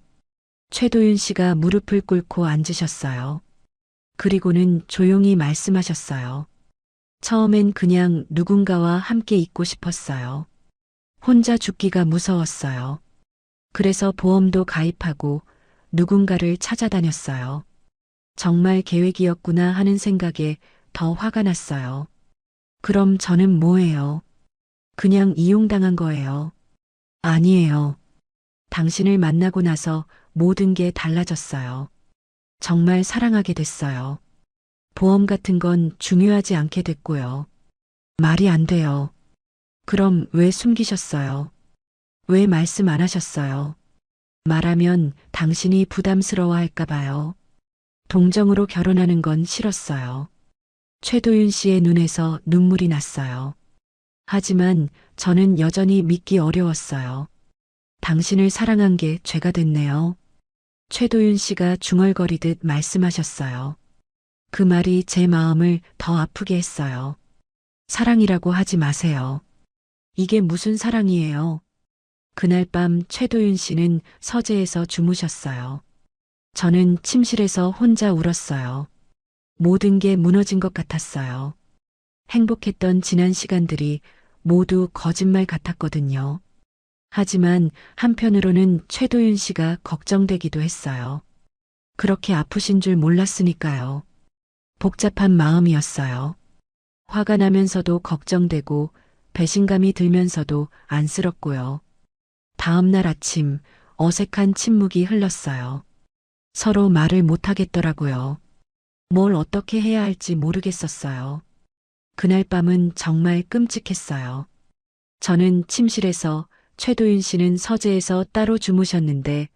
최도윤 씨가 무릎을 꿇고 앉으셨어요. 그리고는 조용히 말씀하셨어요. 처음엔 그냥 누군가와 함께 있고 싶었어요. 혼자 죽기가 무서웠어요. 그래서 보험도 가입하고 누군가를 찾아다녔어요. 정말 계획이었구나 하는 생각에 더 화가 났어요. 그럼 저는 뭐예요? 그냥 이용당한 거예요. 아니에요. 당신을 만나고 나서 모든 게 달라졌어요. 정말 사랑하게 됐어요. 보험 같은 건 중요하지 않게 됐고요. 말이 안 돼요. 그럼 왜 숨기셨어요? 왜 말씀 안 하셨어요? 말하면 당신이 부담스러워 할까 봐요. 동정으로 결혼하는 건 싫었어요. 최도윤 씨의 눈에서 눈물이 났어요. 하지만 저는 여전히 믿기 어려웠어요. 당신을 사랑한 게 죄가 됐네요. 최도윤 씨가 중얼거리듯 말씀하셨어요. 그 말이 제 마음을 더 아프게 했어요. 사랑이라고 하지 마세요. 이게 무슨 사랑이에요? 그날 밤 최도윤 씨는 서재에서 주무셨어요. 저는 침실에서 혼자 울었어요. 모든 게 무너진 것 같았어요. 행복했던 지난 시간들이 모두 거짓말 같았거든요. 하지만 한편으로는 최도윤 씨가 걱정되기도 했어요. 그렇게 아프신 줄 몰랐으니까요. 복잡한 마음이었어요. 화가 나면서도 걱정되고 배신감이 들면서도 안쓰럽고요. 다음 날 아침 어색한 침묵이 흘렀어요. 서로 말을 못하겠더라고요. 뭘 어떻게 해야 할지 모르겠었어요. 그날 밤은 정말 끔찍했어요. 저는 침실에서, 최도윤 씨는 서재에서 따로 주무셨는데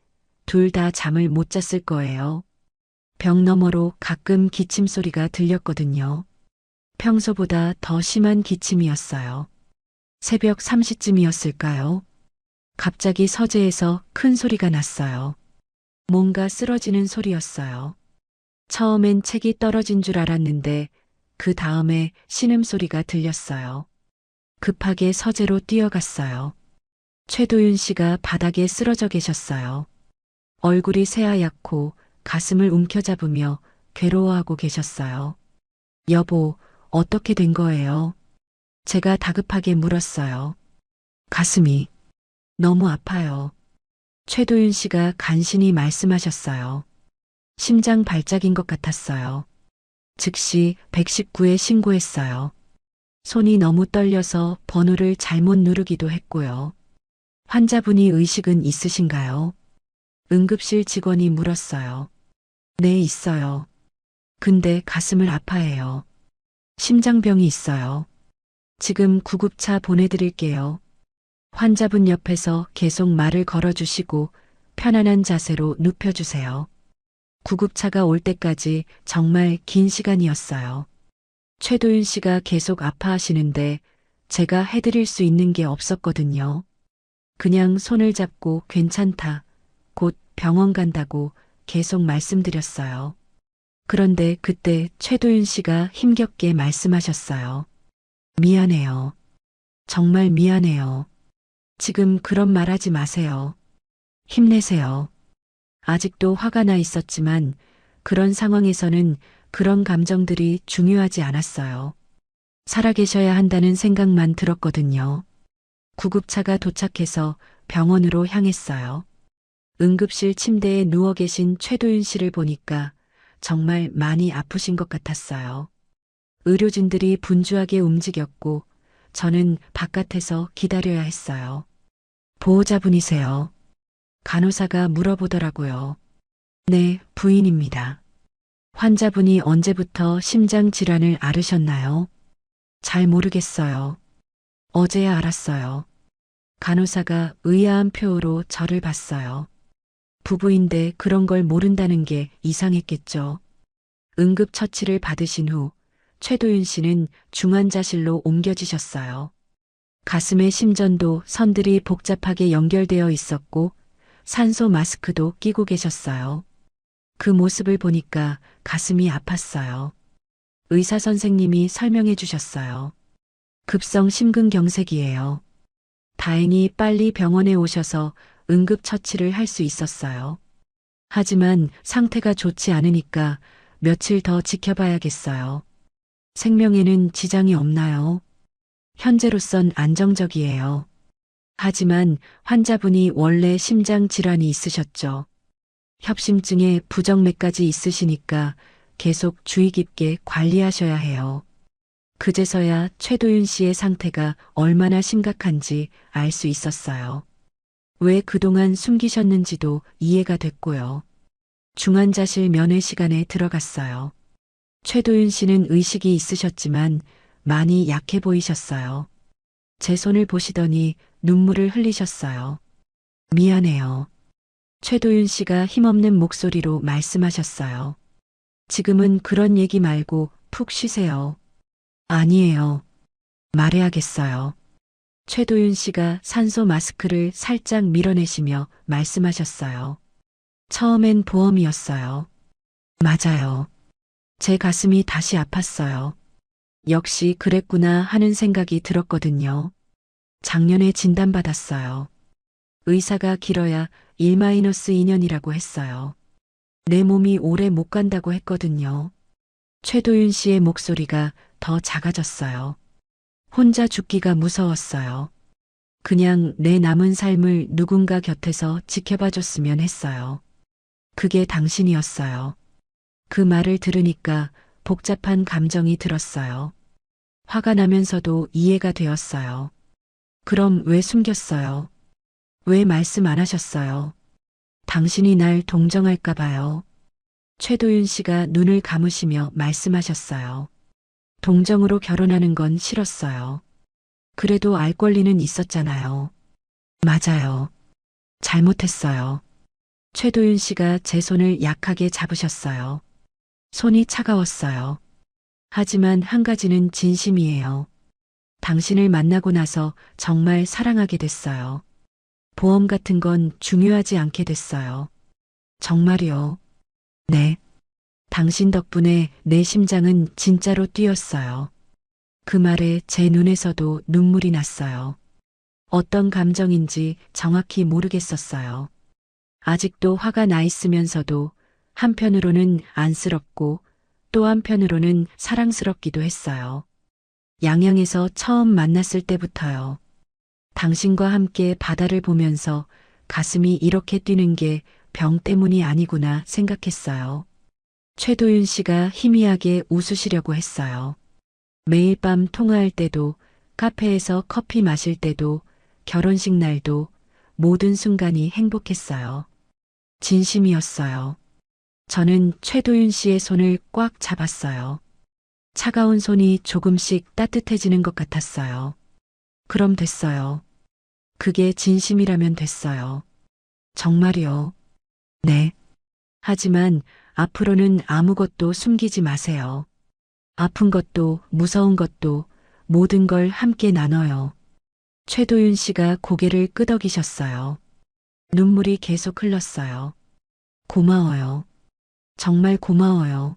둘 다 잠을 못 잤을 거예요. 벽 너머로 가끔 기침 소리가 들렸거든요. 평소보다 더 심한 기침이었어요. 새벽 3시쯤이었을까요? 갑자기 서재에서 큰 소리가 났어요. 뭔가 쓰러지는 소리였어요. 처음엔 책이 떨어진 줄 알았는데 그 다음에 신음소리가 들렸어요. 급하게 서재로 뛰어갔어요. 최도윤 씨가 바닥에 쓰러져 계셨어요. 얼굴이 새하얗고 가슴을 움켜잡으며 괴로워하고 계셨어요. 여보, 어떻게 된 거예요? 제가 다급하게 물었어요. 가슴이 너무 아파요. 최도윤 씨가 간신히 말씀하셨어요. 심장 발작인 것 같았어요. 즉시 119에 신고했어요. 손이 너무 떨려서 번호를 잘못 누르기도 했고요. 환자분이 의식은 있으신가요? 응급실 직원이 물었어요. 네, 있어요. 근데 가슴을 아파해요. 심장병이 있어요. 지금 구급차 보내드릴게요. 환자분 옆에서 계속 말을 걸어주시고 편안한 자세로 눕혀주세요. 구급차가 올 때까지 정말 긴 시간이었어요. 최도윤 씨가 계속 아파하시는데 제가 해드릴 수 있는 게 없었거든요. 그냥 손을 잡고 괜찮다, 곧 병원 간다고 계속 말씀드렸어요. 그런데 그때 최도윤 씨가 힘겹게 말씀하셨어요. 미안해요. 정말 미안해요. 지금 그런 말 하지 마세요. 힘내세요. 아직도 화가 나 있었지만 그런 상황에서는 그런 감정들이 중요하지 않았어요. 살아계셔야 한다는 생각만 들었거든요. 구급차가 도착해서 병원으로 향했어요. 응급실 침대에 누워 계신 최도윤 씨를 보니까 정말 많이 아프신 것 같았어요. 의료진들이 분주하게 움직였고 저는 바깥에서 기다려야 했어요. 보호자분이세요? 간호사가 물어보더라고요. 네, 부인입니다. 환자분이 언제부터 심장 질환을 앓으셨나요? 잘 모르겠어요. 어제야 알았어요. 간호사가 의아한 표호로 저를 봤어요. 부부인데 그런 걸 모른다는 게 이상했겠죠. 응급처치를 받으신 후 최도윤 씨는 중환자실로 옮겨지셨어요. 가슴의 심전도 선들이 복잡하게 연결되어 있었고 산소 마스크도 끼고 계셨어요. 그 모습을 보니까 가슴이 아팠어요. 의사 선생님이 설명해 주셨어요. 급성 심근경색이에요. 다행히 빨리 병원에 오셔서 응급처치를 할 수 있었어요. 하지만 상태가 좋지 않으니까 며칠 더 지켜봐야겠어요. 생명에는 지장이 없나요? 현재로선 안정적이에요. 하지만 환자분이 원래 심장 질환이 있으셨죠. 협심증에 부정맥까지 있으시니까 계속 주의 깊게 관리하셔야 해요. 그제서야 최도윤 씨의 상태가 얼마나 심각한지 알 수 있었어요. 왜 그동안 숨기셨는지도 이해가 됐고요. 중환자실 면회 시간에 들어갔어요. 최도윤 씨는 의식이 있으셨지만 많이 약해 보이셨어요. 제 손을 보시더니 눈물을 흘리셨어요. 미안해요. 최도윤 씨가 힘없는 목소리로 말씀하셨어요. 지금은 그런 얘기 말고 푹 쉬세요. 아니에요. 말해야겠어요. 최도윤 씨가 산소 마스크를 살짝 밀어내시며 말씀하셨어요. 처음엔 보험이었어요. 맞아요. 제 가슴이 다시 아팠어요. 역시 그랬구나 하는 생각이 들었거든요. 작년에 진단받았어요. 의사가 길어야 1-2년이라고 했어요. 내 몸이 오래 못 간다고 했거든요. 최도윤 씨의 목소리가 더 작아졌어요. 혼자 죽기가 무서웠어요. 그냥 내 남은 삶을 누군가 곁에서 지켜봐 줬으면 했어요. 그게 당신이었어요. 그 말을 들으니까 복잡한 감정이 들었어요. 화가 나면서도 이해가 되었어요. 그럼 왜 숨겼어요? 왜 말씀 안 하셨어요? 당신이 날 동정할까 봐요. 최도윤 씨가 눈을 감으시며 말씀하셨어요. 동정으로 결혼하는 건 싫었어요. 그래도 알 권리는 있었잖아요. 맞아요. 잘못했어요. 최도윤 씨가 제 손을 약하게 잡으셨어요. 손이 차가웠어요. 하지만 한 가지는 진심이에요. 당신을 만나고 나서 정말 사랑하게 됐어요. 보험 같은 건 중요하지 않게 됐어요. 정말이요. 네. 당신 덕분에 내 심장은 진짜로 뛰었어요. 그 말에 제 눈에서도 눈물이 났어요. 어떤 감정인지 정확히 모르겠었어요. 아직도 화가 나 있으면서도 한편으로는 안쓰럽고 또 한편으로는 사랑스럽기도 했어요. 양양에서 처음 만났을 때부터요. 당신과 함께 바다를 보면서 가슴이 이렇게 뛰는 게 병 때문이 아니구나 생각했어요. 최도윤 씨가 희미하게 웃으시려고 했어요. 매일 밤 통화할 때도, 카페에서 커피 마실 때도, 결혼식 날도 모든 순간이 행복했어요. 진심이었어요. 저는 최도윤 씨의 손을 꽉 잡았어요. 차가운 손이 조금씩 따뜻해지는 것 같았어요. 그럼 됐어요. 그게 진심이라면 됐어요. 정말이요. 네. 하지만 앞으로는 아무것도 숨기지 마세요. 아픈 것도 무서운 것도 모든 걸 함께 나눠요. 최도윤 씨가 고개를 끄덕이셨어요. 눈물이 계속 흘렀어요. 고마워요. 정말 고마워요.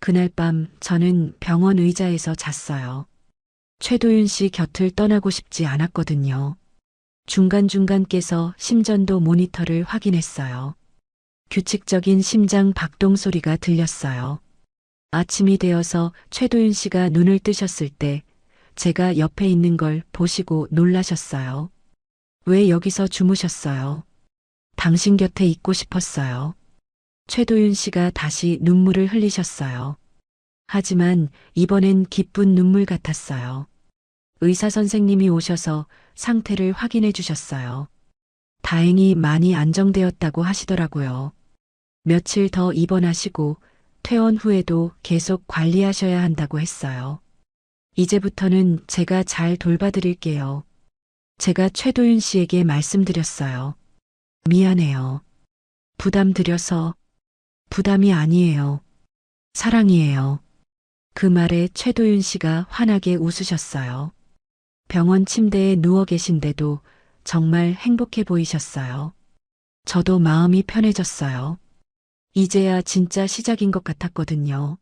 그날 밤 저는 병원 의자에서 잤어요. 최도윤 씨 곁을 떠나고 싶지 않았거든요. 중간중간 깨서 심전도 모니터를 확인했어요. 규칙적인 심장 박동 소리가 들렸어요. 아침이 되어서 최도윤 씨가 눈을 뜨셨을 때 제가 옆에 있는 걸 보시고 놀라셨어요. 왜 여기서 주무셨어요? 당신 곁에 있고 싶었어요. 최도윤 씨가 다시 눈물을 흘리셨어요. 하지만 이번엔 기쁜 눈물 같았어요. 의사 선생님이 오셔서 상태를 확인해 주셨어요. 다행히 많이 안정되었다고 하시더라고요. 며칠 더 입원하시고 퇴원 후에도 계속 관리하셔야 한다고 했어요. 이제부터는 제가 잘 돌봐드릴게요. 제가 최도윤 씨에게 말씀드렸어요. 미안해요. 부담 드려서. 부담이 아니에요. 사랑이에요. 그 말에 최도윤 씨가 환하게 웃으셨어요. 병원 침대에 누워 계신데도 정말 행복해 보이셨어요. 저도 마음이 편해졌어요. 이제야 진짜 시작인 것 같았거든요.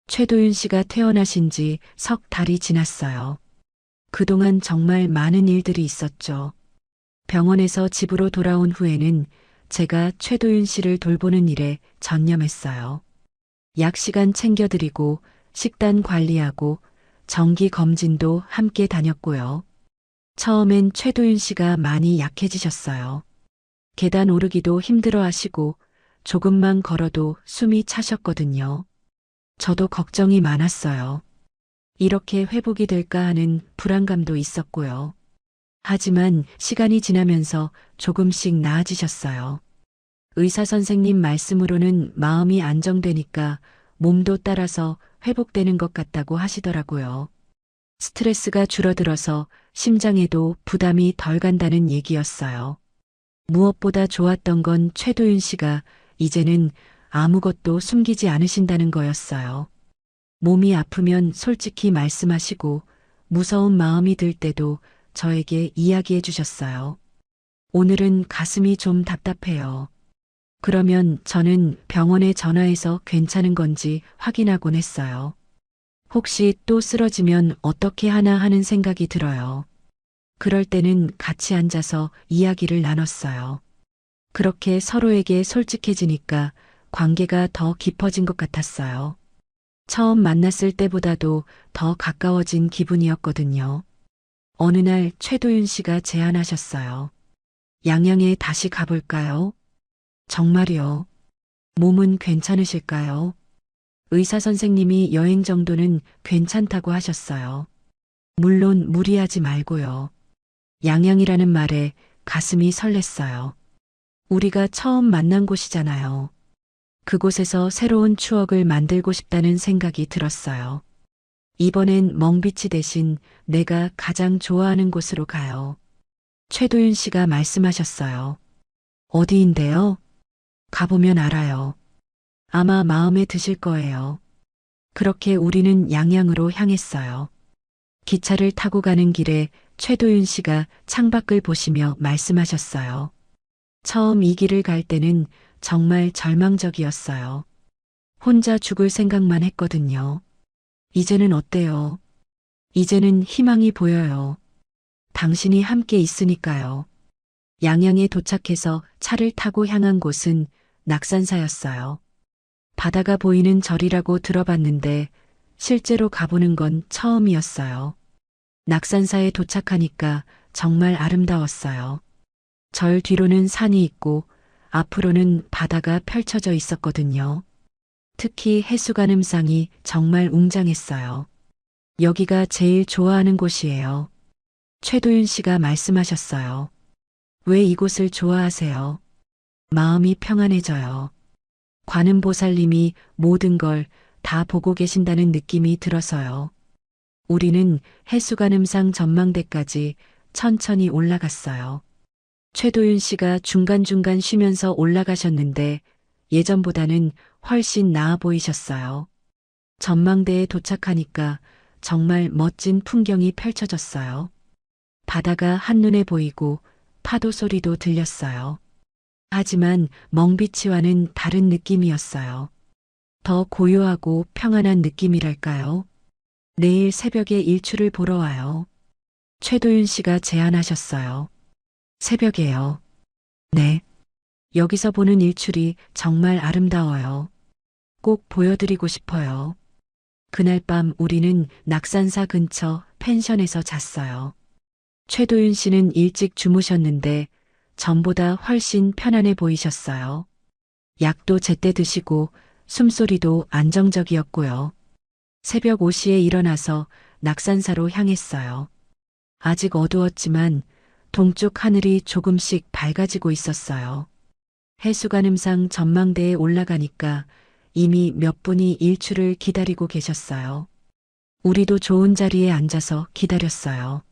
최도윤 씨가 퇴원하신 지 석 달이 지났어요. 그동안 정말 많은 일들이 있었죠. 병원에서 집으로 돌아온 후에는 제가 최도윤 씨를 돌보는 일에 전념했어요. 약 시간 챙겨드리고 식단 관리하고 정기 검진도 함께 다녔고요. 처음엔 최도윤 씨가 많이 약해지셨어요. 계단 오르기도 힘들어 하시고 조금만 걸어도 숨이 차셨거든요. 저도 걱정이 많았어요. 이렇게 회복이 될까 하는 불안감도 있었고요. 하지만 시간이 지나면서 조금씩 나아지셨어요. 의사 선생님 말씀으로는 마음이 안정되니까 몸도 따라서 회복되는 것 같다고 하시더라고요. 스트레스가 줄어들어서 심장에도 부담이 덜 간다는 얘기였어요. 무엇보다 좋았던 건 최도윤 씨가 이제는 아무것도 숨기지 않으신다는 거였어요. 몸이 아프면 솔직히 말씀하시고 무서운 마음이 들 때도 저에게 이야기해 주셨어요. 오늘은 가슴이 좀 답답해요. 그러면 저는 병원에 전화해서 괜찮은 건지 확인하곤 했어요. 혹시 또 쓰러지면 어떻게 하나 하는 생각이 들어요. 그럴 때는 같이 앉아서 이야기를 나눴어요. 그렇게 서로에게 솔직해지니까 관계가 더 깊어진 것 같았어요. 처음 만났을 때보다도 더 가까워진 기분이었거든요. 어느 날 최도윤 씨가 제안하셨어요. 양양에 다시 가볼까요? 정말요. 몸은 괜찮으실까요? 의사 선생님이 여행 정도는 괜찮다고 하셨어요. 물론 무리하지 말고요. 양양이라는 말에 가슴이 설렜어요. 우리가 처음 만난 곳이잖아요. 그곳에서 새로운 추억을 만들고 싶다는 생각이 들었어요. 이번엔 멍비치 대신 내가 가장 좋아하는 곳으로 가요. 최도윤 씨가 말씀하셨어요. 어디인데요? 가보면 알아요. 아마 마음에 드실 거예요. 그렇게 우리는 양양으로 향했어요. 기차를 타고 가는 길에 최도윤 씨가 창밖을 보시며 말씀하셨어요. 처음 이 길을 갈 때는 정말 절망적이었어요. 혼자 죽을 생각만 했거든요. 이제는 어때요? 이제는 희망이 보여요. 당신이 함께 있으니까요. 양양에 도착해서 차를 타고 향한 곳은 낙산사였어요. 바다가 보이는 절이라고 들어봤는데 실제로 가보는 건 처음이었어요. 낙산사에 도착하니까 정말 아름다웠어요. 절 뒤로는 산이 있고 앞으로는 바다가 펼쳐져 있었거든요. 특히 해수관음상이 정말 웅장했어요. 여기가 제일 좋아하는 곳이에요. 최도윤 씨가 말씀하셨어요. 왜 이곳을 좋아하세요? 마음이 평안해져요. 관음보살님이 모든 걸 다 보고 계신다는 느낌이 들어서요. 우리는 해수관음상 전망대까지 천천히 올라갔어요. 최도윤 씨가 중간중간 쉬면서 올라가셨는데 예전보다는 훨씬 나아 보이셨어요. 전망대에 도착하니까 정말 멋진 풍경이 펼쳐졌어요. 바다가 한눈에 보이고 파도 소리도 들렸어요. 하지만 멍비치와는 다른 느낌이었어요. 더 고요하고 평안한 느낌이랄까요? 내일 새벽에 일출을 보러 와요. 최도윤 씨가 제안하셨어요. 새벽에요. 네. 여기서 보는 일출이 정말 아름다워요. 꼭 보여드리고 싶어요. 그날 밤 우리는 낙산사 근처 펜션에서 잤어요. 최도윤 씨는 일찍 주무셨는데 전보다 훨씬 편안해 보이셨어요. 약도 제때 드시고 숨소리도 안정적이었고요. 새벽 5시에 일어나서 낙산사로 향했어요. 아직 어두웠지만 동쪽 하늘이 조금씩 밝아지고 있었어요. 해수관음상 전망대에 올라가니까 이미 몇 분이 일출을 기다리고 계셨어요. 우리도 좋은 자리에 앉아서 기다렸어요.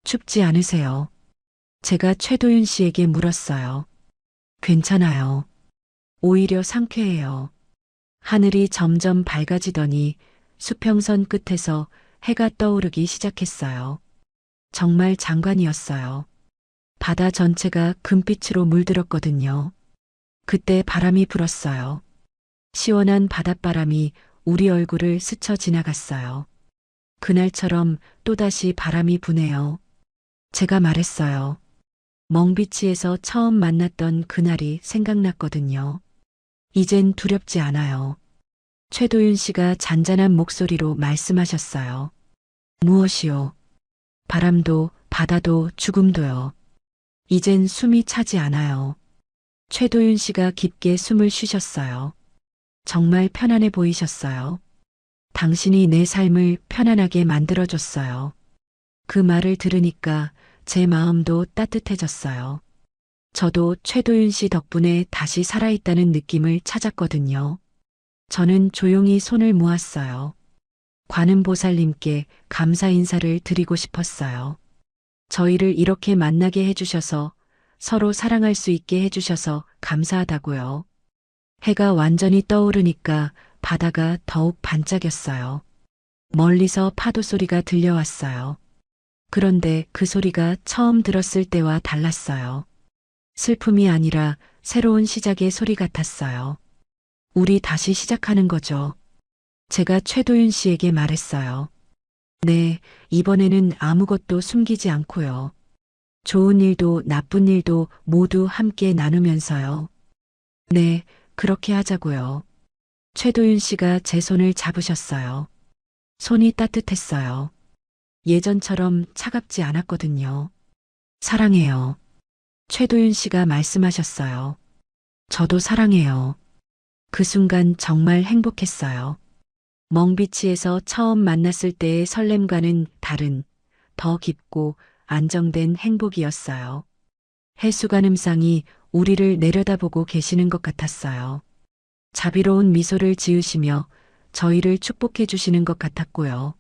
춥지 않으세요? 제가 최도윤 씨에게 물었어요. 괜찮아요. 오히려 상쾌해요. 하늘이 점점 밝아지더니 수평선 끝에서 해가 떠오르기 시작했어요. 정말 장관이었어요. 바다 전체가 금빛으로 물들었거든요. 그때 바람이 불었어요. 시원한 바닷바람이 우리 얼굴을 스쳐 지나갔어요. 그날처럼 또다시 바람이 부네요. 제가 말했어요. 멍비치에서 처음 만났던 그날이 생각났거든요. 이젠 두렵지 않아요. 최도윤 씨가 잔잔한 목소리로 말씀하셨어요. 무엇이요? 바람도, 바다도, 죽음도요. 이젠 숨이 차지 않아요. 최도윤 씨가 깊게 숨을 쉬셨어요. 정말 편안해 보이셨어요. 당신이 내 삶을 편안하게 만들어줬어요. 그 말을 들으니까 제 마음도 따뜻해졌어요. 저도 최도윤 씨 덕분에 다시 살아있다는 느낌을 찾았거든요. 저는 조용히 손을 모았어요. 관음보살님께 감사 인사를 드리고 싶었어요. 저희를 이렇게 만나게 해주셔서 서로 사랑할 수 있게 해주셔서 감사하다고요. 해가 완전히 떠오르니까 바다가 더욱 반짝였어요. 멀리서 파도 소리가 들려왔어요. 그런데 그 소리가 처음 들었을 때와 달랐어요. 슬픔이 아니라 새로운 시작의 소리 같았어요. 우리 다시 시작하는 거죠. 제가 최도윤 씨에게 말했어요. 네, 이번에는 아무것도 숨기지 않고요. 좋은 일도 나쁜 일도 모두 함께 나누면서요. 네, 그렇게 하자고요. 최도윤 씨가 제 손을 잡으셨어요. 손이 따뜻했어요. 예전처럼 차갑지 않았거든요. 사랑해요. 최도윤 씨가 말씀하셨어요. 저도 사랑해요. 그 순간 정말 행복했어요. 멍비치에서 처음 만났을 때의 설렘과는 다른, 더 깊고 안정된 행복이었어요. 해수관음상이 우리를 내려다보고 계시는 것 같았어요. 자비로운 미소를 지으시며 저희를 축복해 주시는 것 같았고요.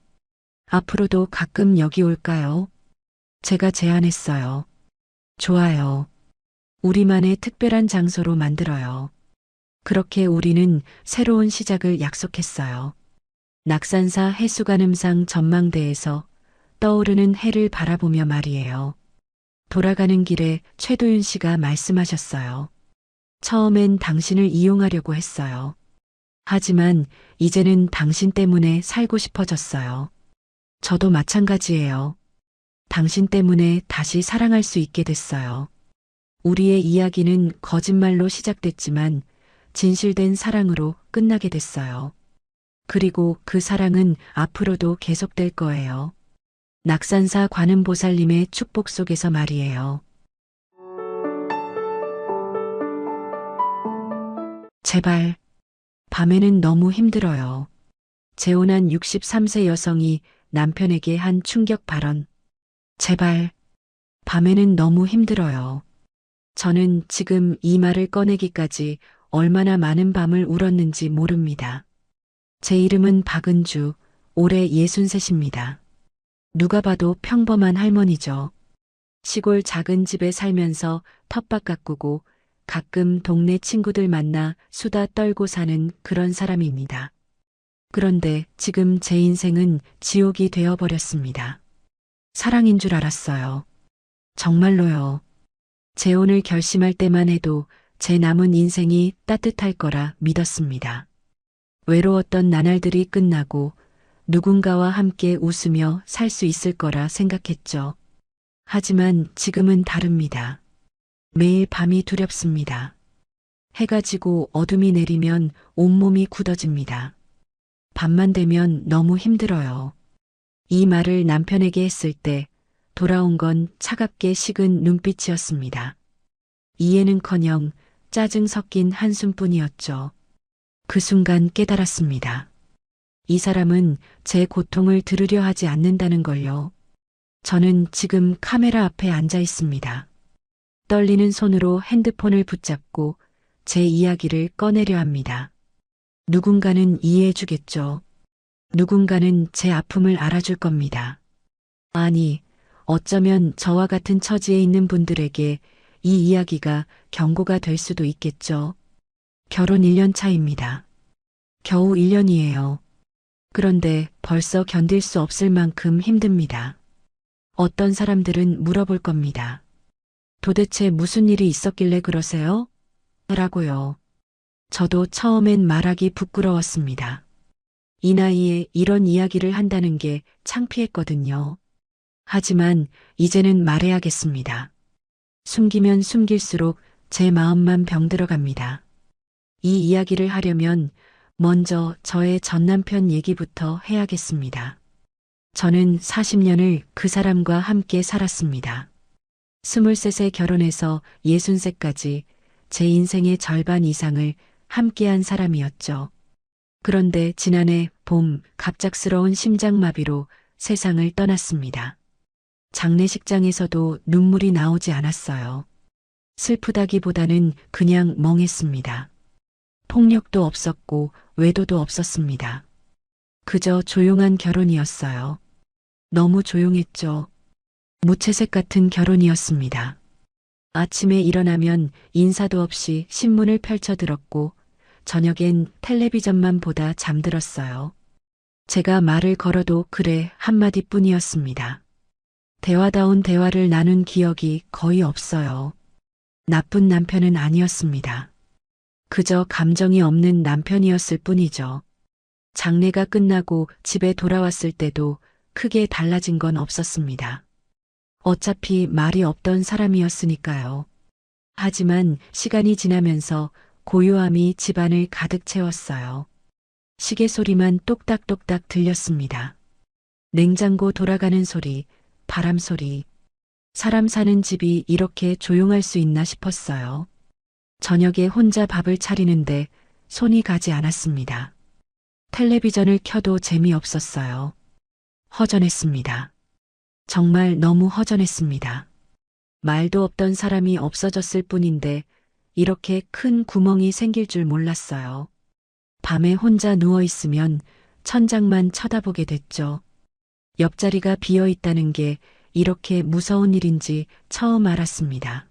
앞으로도 가끔 여기 올까요? 제가 제안했어요. 좋아요. 우리만의 특별한 장소로 만들어요. 그렇게 우리는 새로운 시작을 약속했어요. 낙산사 해수관음상 전망대에서 떠오르는 해를 바라보며 말이에요. 돌아가는 길에 최도윤 씨가 말씀하셨어요. 처음엔 당신을 이용하려고 했어요. 하지만 이제는 당신 때문에 살고 싶어졌어요. 저도 마찬가지예요. 당신 때문에 다시 사랑할 수 있게 됐어요. 우리의 이야기는 거짓말로 시작됐지만 진실된 사랑으로 끝나게 됐어요. 그리고 그 사랑은 앞으로도 계속될 거예요. 낙산사 관음보살님의 축복 속에서 말이에요. 제발, 밤에는 너무 힘들어요. 재혼한 63세 여성이 남편에게 한 충격 발언. 제발, 밤에는 너무 힘들어요. 저는 지금 이 말을 꺼내기까지 얼마나 많은 밤을 울었는지 모릅니다. 제 이름은 박은주, 올해 63입니다. 누가 봐도 평범한 할머니죠. 시골 작은 집에 살면서 텃밭 가꾸고 가끔 동네 친구들 만나 수다 떨고 사는 그런 사람입니다. 그런데 지금 제 인생은 지옥이 되어버렸습니다. 사랑인 줄 알았어요. 정말로요. 재혼을 결심할 때만 해도 제 남은 인생이 따뜻할 거라 믿었습니다. 외로웠던 나날들이 끝나고 누군가와 함께 웃으며 살 수 있을 거라 생각했죠. 하지만 지금은 다릅니다. 매일 밤이 두렵습니다. 해가 지고 어둠이 내리면 온몸이 굳어집니다. 밤만 되면 너무 힘들어요. 이 말을 남편에게 했을 때 돌아온 건 차갑게 식은 눈빛이었습니다. 이해는커녕 짜증 섞인 한숨뿐이었죠. 그 순간 깨달았습니다. 이 사람은 제 고통을 들으려 하지 않는다는 걸요. 저는 지금 카메라 앞에 앉아 있습니다. 떨리는 손으로 핸드폰을 붙잡고 제 이야기를 꺼내려 합니다. 누군가는 이해해 주겠죠. 누군가는 제 아픔을 알아줄 겁니다. 아니, 어쩌면 저와 같은 처지에 있는 분들에게 이 이야기가 경고가 될 수도 있겠죠. 결혼 1년 차입니다. 겨우 1년이에요. 그런데 벌써 견딜 수 없을 만큼 힘듭니다. 어떤 사람들은 물어볼 겁니다. 도대체 무슨 일이 있었길래 그러세요? 라고요. 저도 처음엔 말하기 부끄러웠습니다. 이 나이에 이런 이야기를 한다는 게 창피했거든요. 하지만 이제는 말해야겠습니다. 숨기면 숨길수록 제 마음만 병들어갑니다. 이 이야기를 하려면 먼저 저의 전남편 얘기부터 해야겠습니다. 저는 40년을 그 사람과 함께 살았습니다. 23세 결혼해서 60세까지 제 인생의 절반 이상을 함께한 사람이었죠. 그런데 지난해 봄 갑작스러운 심장마비로 세상을 떠났습니다. 장례식장에서도 눈물이 나오지 않았어요. 슬프다기보다는 그냥 멍했습니다. 폭력도 없었고 외도도 없었습니다. 그저 조용한 결혼이었어요. 너무 조용했죠. 무채색 같은 결혼이었습니다. 아침에 일어나면 인사도 없이 신문을 펼쳐 들었고 저녁엔 텔레비전만 보다 잠들었어요. 제가 말을 걸어도 그래 한마디뿐이었습니다. 대화다운 대화를 나눈 기억이 거의 없어요. 나쁜 남편은 아니었습니다. 그저 감정이 없는 남편이었을 뿐이죠. 장례가 끝나고 집에 돌아왔을 때도 크게 달라진 건 없었습니다. 어차피 말이 없던 사람이었으니까요. 하지만 시간이 지나면서 고요함이 집안을 가득 채웠어요. 시계 소리만 똑딱똑딱 들렸습니다. 냉장고 돌아가는 소리, 바람 소리. 사람 사는 집이 이렇게 조용할 수 있나 싶었어요. 저녁에 혼자 밥을 차리는데 손이 가지 않았습니다. 텔레비전을 켜도 재미없었어요. 허전했습니다. 정말 너무 허전했습니다. 말도 없던 사람이 없어졌을 뿐인데 이렇게 큰 구멍이 생길 줄 몰랐어요. 밤에 혼자 누워 있으면 천장만 쳐다보게 됐죠. 옆자리가 비어 있다는 게 이렇게 무서운 일인지 처음 알았습니다.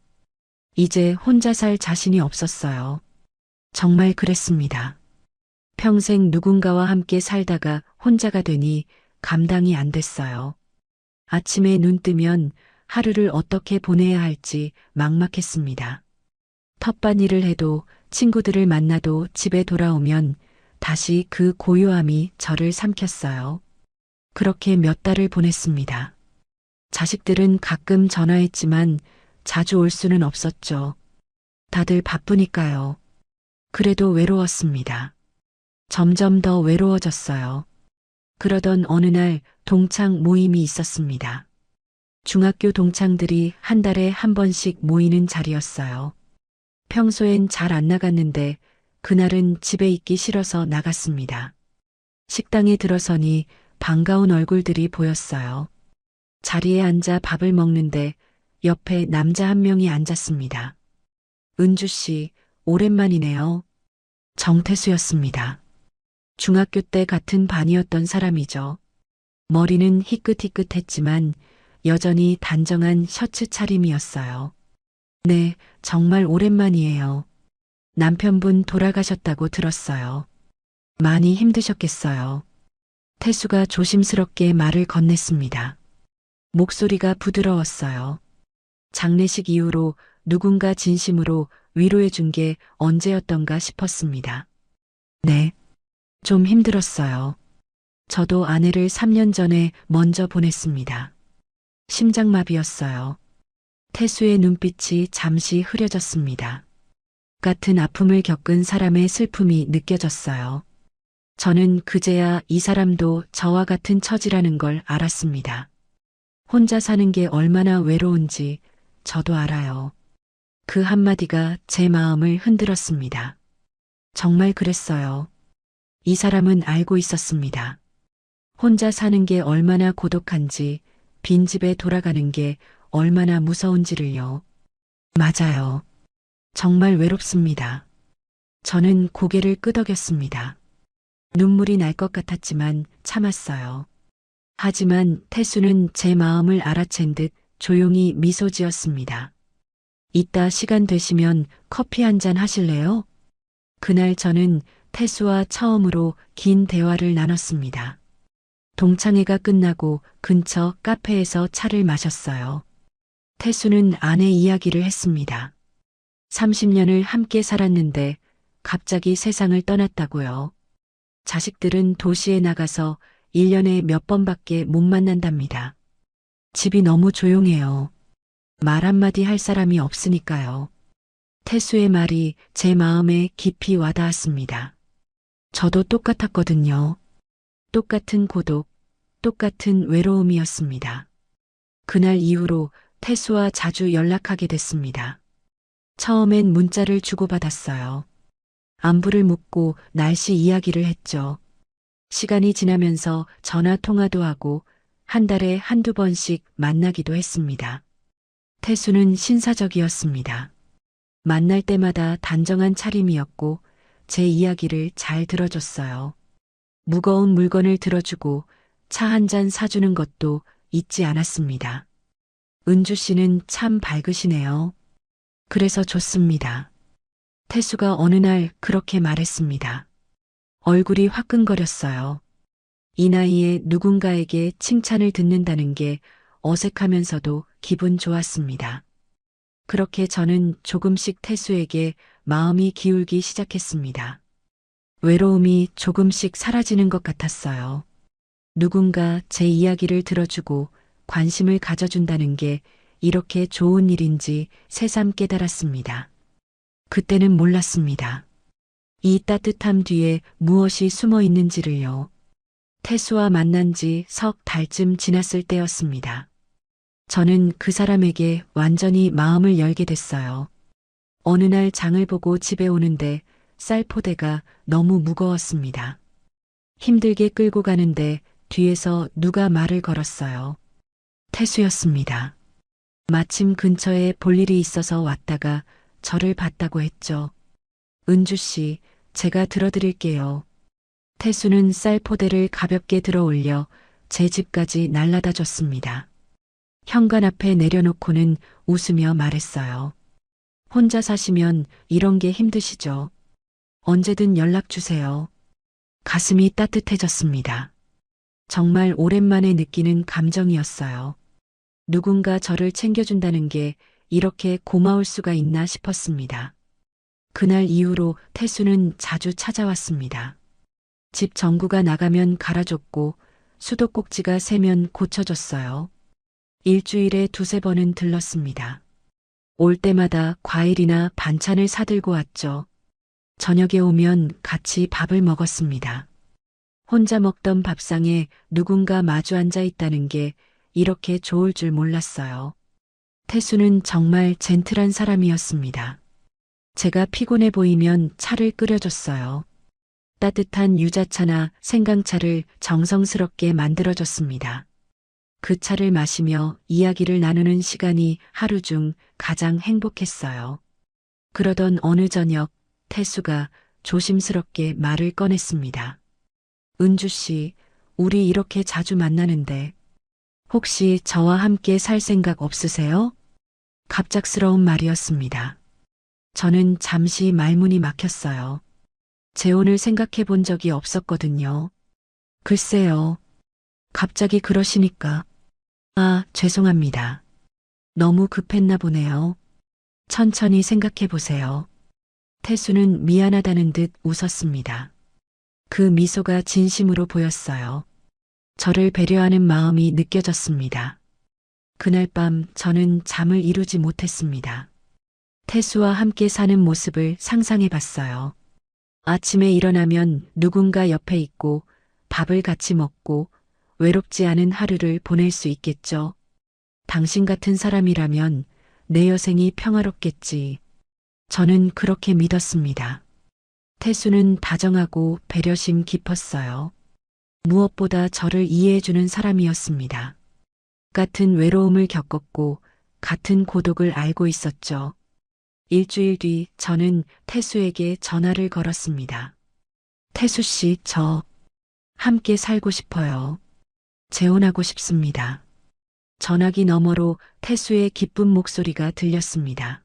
이제 혼자 살 자신이 없었어요. 정말 그랬습니다. 평생 누군가와 함께 살다가 혼자가 되니 감당이 안 됐어요. 아침에 눈 뜨면 하루를 어떻게 보내야 할지 막막했습니다. 텃밭일을 해도 친구들을 만나도 집에 돌아오면 다시 그 고요함이 저를 삼켰어요. 그렇게 몇 달을 보냈습니다. 자식들은 가끔 전화했지만 자주 올 수는 없었죠. 다들 바쁘니까요. 그래도 외로웠습니다. 점점 더 외로워졌어요. 그러던 어느 날 동창 모임이 있었습니다. 중학교 동창들이 한 달에 한 번씩 모이는 자리였어요. 평소엔 잘 안 나갔는데 그날은 집에 있기 싫어서 나갔습니다. 식당에 들어서니 반가운 얼굴들이 보였어요. 자리에 앉아 밥을 먹는데 옆에 남자 한 명이 앉았습니다. 은주 씨, 오랜만이네요. 정태수였습니다. 중학교 때 같은 반이었던 사람이죠. 머리는 희끗희끗했지만 여전히 단정한 셔츠 차림이었어요. 네, 정말 오랜만이에요. 남편분 돌아가셨다고 들었어요. 많이 힘드셨겠어요. 태수가 조심스럽게 말을 건넸습니다. 목소리가 부드러웠어요. 장례식 이후로 누군가 진심으로 위로해 준 게 언제였던가 싶었습니다. 네, 좀 힘들었어요. 저도 아내를 3년 전에 먼저 보냈습니다. 심장마비였어요. 태수의 눈빛이 잠시 흐려졌습니다. 같은 아픔을 겪은 사람의 슬픔이 느껴졌어요. 저는 그제야 이 사람도 저와 같은 처지라는 걸 알았습니다. 혼자 사는 게 얼마나 외로운지 저도 알아요. 그 한마디가 제 마음을 흔들었습니다. 정말 그랬어요. 이 사람은 알고 있었습니다. 혼자 사는 게 얼마나 고독한지, 빈집에 돌아가는 게 얼마나 무서운지를요. 맞아요. 정말 외롭습니다. 저는 고개를 끄덕였습니다. 눈물이 날 것 같았지만 참았어요. 하지만 태수는 제 마음을 알아챈 듯 조용히 미소 지었습니다. 이따 시간 되시면 커피 한 잔 하실래요? 그날 저는 태수와 처음으로 긴 대화를 나눴습니다. 동창회가 끝나고 근처 카페에서 차를 마셨어요. 태수는 아내 이야기를 했습니다. 30년을 함께 살았는데 갑자기 세상을 떠났다고요. 자식들은 도시에 나가서 1년에 몇 번밖에 못 만난답니다. 집이 너무 조용해요. 말 한마디 할 사람이 없으니까요. 태수의 말이 제 마음에 깊이 와닿았습니다. 저도 똑같았거든요. 똑같은 고독, 똑같은 외로움이었습니다. 그날 이후로 태수와 자주 연락하게 됐습니다. 처음엔 문자를 주고받았어요. 안부를 묻고 날씨 이야기를 했죠. 시간이 지나면서 전화 통화도 하고 한 달에 한두 번씩 만나기도 했습니다. 태수는 신사적이었습니다. 만날 때마다 단정한 차림이었고 제 이야기를 잘 들어줬어요. 무거운 물건을 들어주고 차 한 잔 사주는 것도 잊지 않았습니다. 은주 씨는 참 밝으시네요. 그래서 좋습니다. 태수가 어느 날 그렇게 말했습니다. 얼굴이 화끈거렸어요. 이 나이에 누군가에게 칭찬을 듣는다는 게 어색하면서도 기분 좋았습니다. 그렇게 저는 조금씩 태수에게 마음이 기울기 시작했습니다. 외로움이 조금씩 사라지는 것 같았어요. 누군가 제 이야기를 들어주고 관심을 가져준다는 게 이렇게 좋은 일인지 새삼 깨달았습니다. 그때는 몰랐습니다. 이 따뜻함 뒤에 무엇이 숨어 있는지를요. 태수와 만난 지 석 달쯤 지났을 때였습니다. 저는 그 사람에게 완전히 마음을 열게 됐어요. 어느 날 장을 보고 집에 오는데 쌀포대가 너무 무거웠습니다. 힘들게 끌고 가는데 뒤에서 누가 말을 걸었어요. 태수였습니다. 마침 근처에 볼 일이 있어서 왔다가 저를 봤다고 했죠. 은주 씨, 제가 들어드릴게요. 태수는 쌀포대를 가볍게 들어 올려 제 집까지 날라다 줬습니다. 현관 앞에 내려놓고는 웃으며 말했어요. 혼자 사시면 이런 게 힘드시죠? 언제든 연락 주세요. 가슴이 따뜻해졌습니다. 정말 오랜만에 느끼는 감정이었어요. 누군가 저를 챙겨준다는 게 이렇게 고마울 수가 있나 싶었습니다. 그날 이후로 태수는 자주 찾아왔습니다. 집 전구가 나가면 갈아줬고 수도꼭지가 새면 고쳐줬어요. 일주일에 두세 번은 들렀습니다. 올 때마다 과일이나 반찬을 사들고 왔죠. 저녁에 오면 같이 밥을 먹었습니다. 혼자 먹던 밥상에 누군가 마주 앉아 있다는 게 이렇게 좋을 줄 몰랐어요. 태수는 정말 젠틀한 사람이었습니다. 제가 피곤해 보이면 차를 끓여줬어요. 따뜻한 유자차나 생강차를 정성스럽게 만들어줬습니다. 그 차를 마시며 이야기를 나누는 시간이 하루 중 가장 행복했어요. 그러던 어느 저녁 태수가 조심스럽게 말을 꺼냈습니다. 은주 씨, 우리 이렇게 자주 만나는데 혹시 저와 함께 살 생각 없으세요? 갑작스러운 말이었습니다. 저는 잠시 말문이 막혔어요. 재혼을 생각해 본 적이 없었거든요. 글쎄요. 갑자기 그러시니까. 아, 죄송합니다. 너무 급했나 보네요. 천천히 생각해 보세요. 태수는 미안하다는 듯 웃었습니다. 그 미소가 진심으로 보였어요. 저를 배려하는 마음이 느껴졌습니다. 그날 밤 저는 잠을 이루지 못했습니다. 태수와 함께 사는 모습을 상상해 봤어요. 아침에 일어나면 누군가 옆에 있고 밥을 같이 먹고 외롭지 않은 하루를 보낼 수 있겠죠. 당신 같은 사람이라면 내 여생이 평화롭겠지. 저는 그렇게 믿었습니다. 태수는 다정하고 배려심 깊었어요. 무엇보다 저를 이해해주는 사람이었습니다. 같은 외로움을 겪었고 같은 고독을 알고 있었죠. 일주일 뒤 저는 태수에게 전화를 걸었습니다. 태수 씨, 저 함께 살고 싶어요. 재혼하고 싶습니다. 전화기 너머로 태수의 기쁜 목소리가 들렸습니다.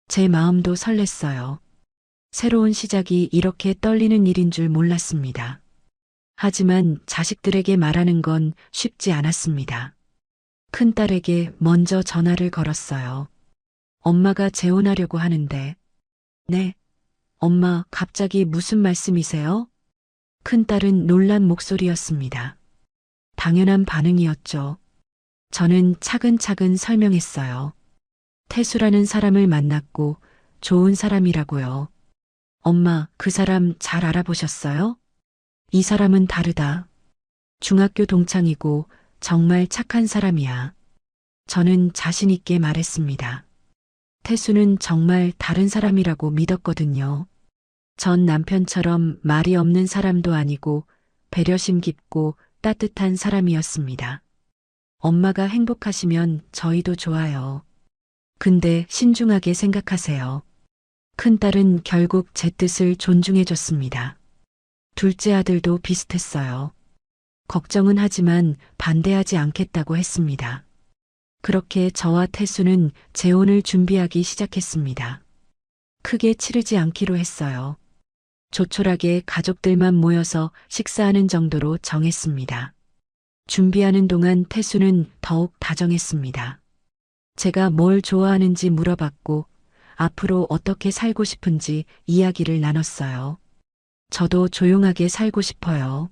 제 마음도 설렜어요. 새로운 시작이 이렇게 떨리는 일인 줄 몰랐습니다. 하지만 자식들에게 말하는 건 쉽지 않았습니다. 큰딸에게 먼저 전화를 걸었어요. 엄마가 재혼하려고 하는데. 네. 엄마, 갑자기 무슨 말씀이세요? 큰딸은 놀란 목소리였습니다. 당연한 반응이었죠. 저는 차근차근 설명했어요. 태수라는 사람을 만났고 좋은 사람이라고요. 엄마, 그 사람 잘 알아보셨어요? 이 사람은 다르다. 중학교 동창이고 정말 착한 사람이야. 저는 자신 있게 말했습니다. 태수는 정말 다른 사람이라고 믿었거든요. 전 남편처럼 말이 없는 사람도 아니고 배려심 깊고 따뜻한 사람이었습니다. 엄마가 행복하시면 저희도 좋아요. 근데 신중하게 생각하세요. 큰딸은 결국 제 뜻을 존중해줬습니다. 둘째 아들도 비슷했어요. 걱정은 하지만 반대하지 않겠다고 했습니다. 그렇게 저와 태수는 재혼을 준비하기 시작했습니다. 크게 치르지 않기로 했어요. 조촐하게 가족들만 모여서 식사하는 정도로 정했습니다. 준비하는 동안 태수는 더욱 다정했습니다. 제가 뭘 좋아하는지 물어봤고 앞으로 어떻게 살고 싶은지 이야기를 나눴어요. 저도 조용하게 살고 싶어요.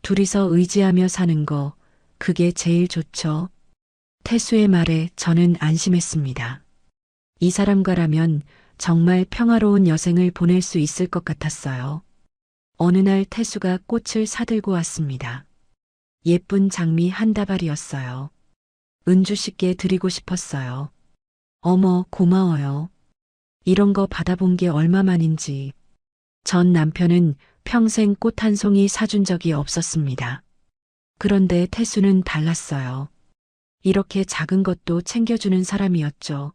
둘이서 의지하며 사는 거, 그게 제일 좋죠. 태수의 말에 저는 안심했습니다. 이 사람과라면 정말 평화로운 여생을 보낼 수 있을 것 같았어요. 어느 날 태수가 꽃을 사들고 왔습니다. 예쁜 장미 한 다발이었어요. 은주 씨께 드리고 싶었어요. 어머, 고마워요. 이런 거 받아본 게 얼마만인지. 전 남편은 평생 꽃 한 송이 사준 적이 없었습니다. 그런데 태수는 달랐어요. 이렇게 작은 것도 챙겨주는 사람이었죠.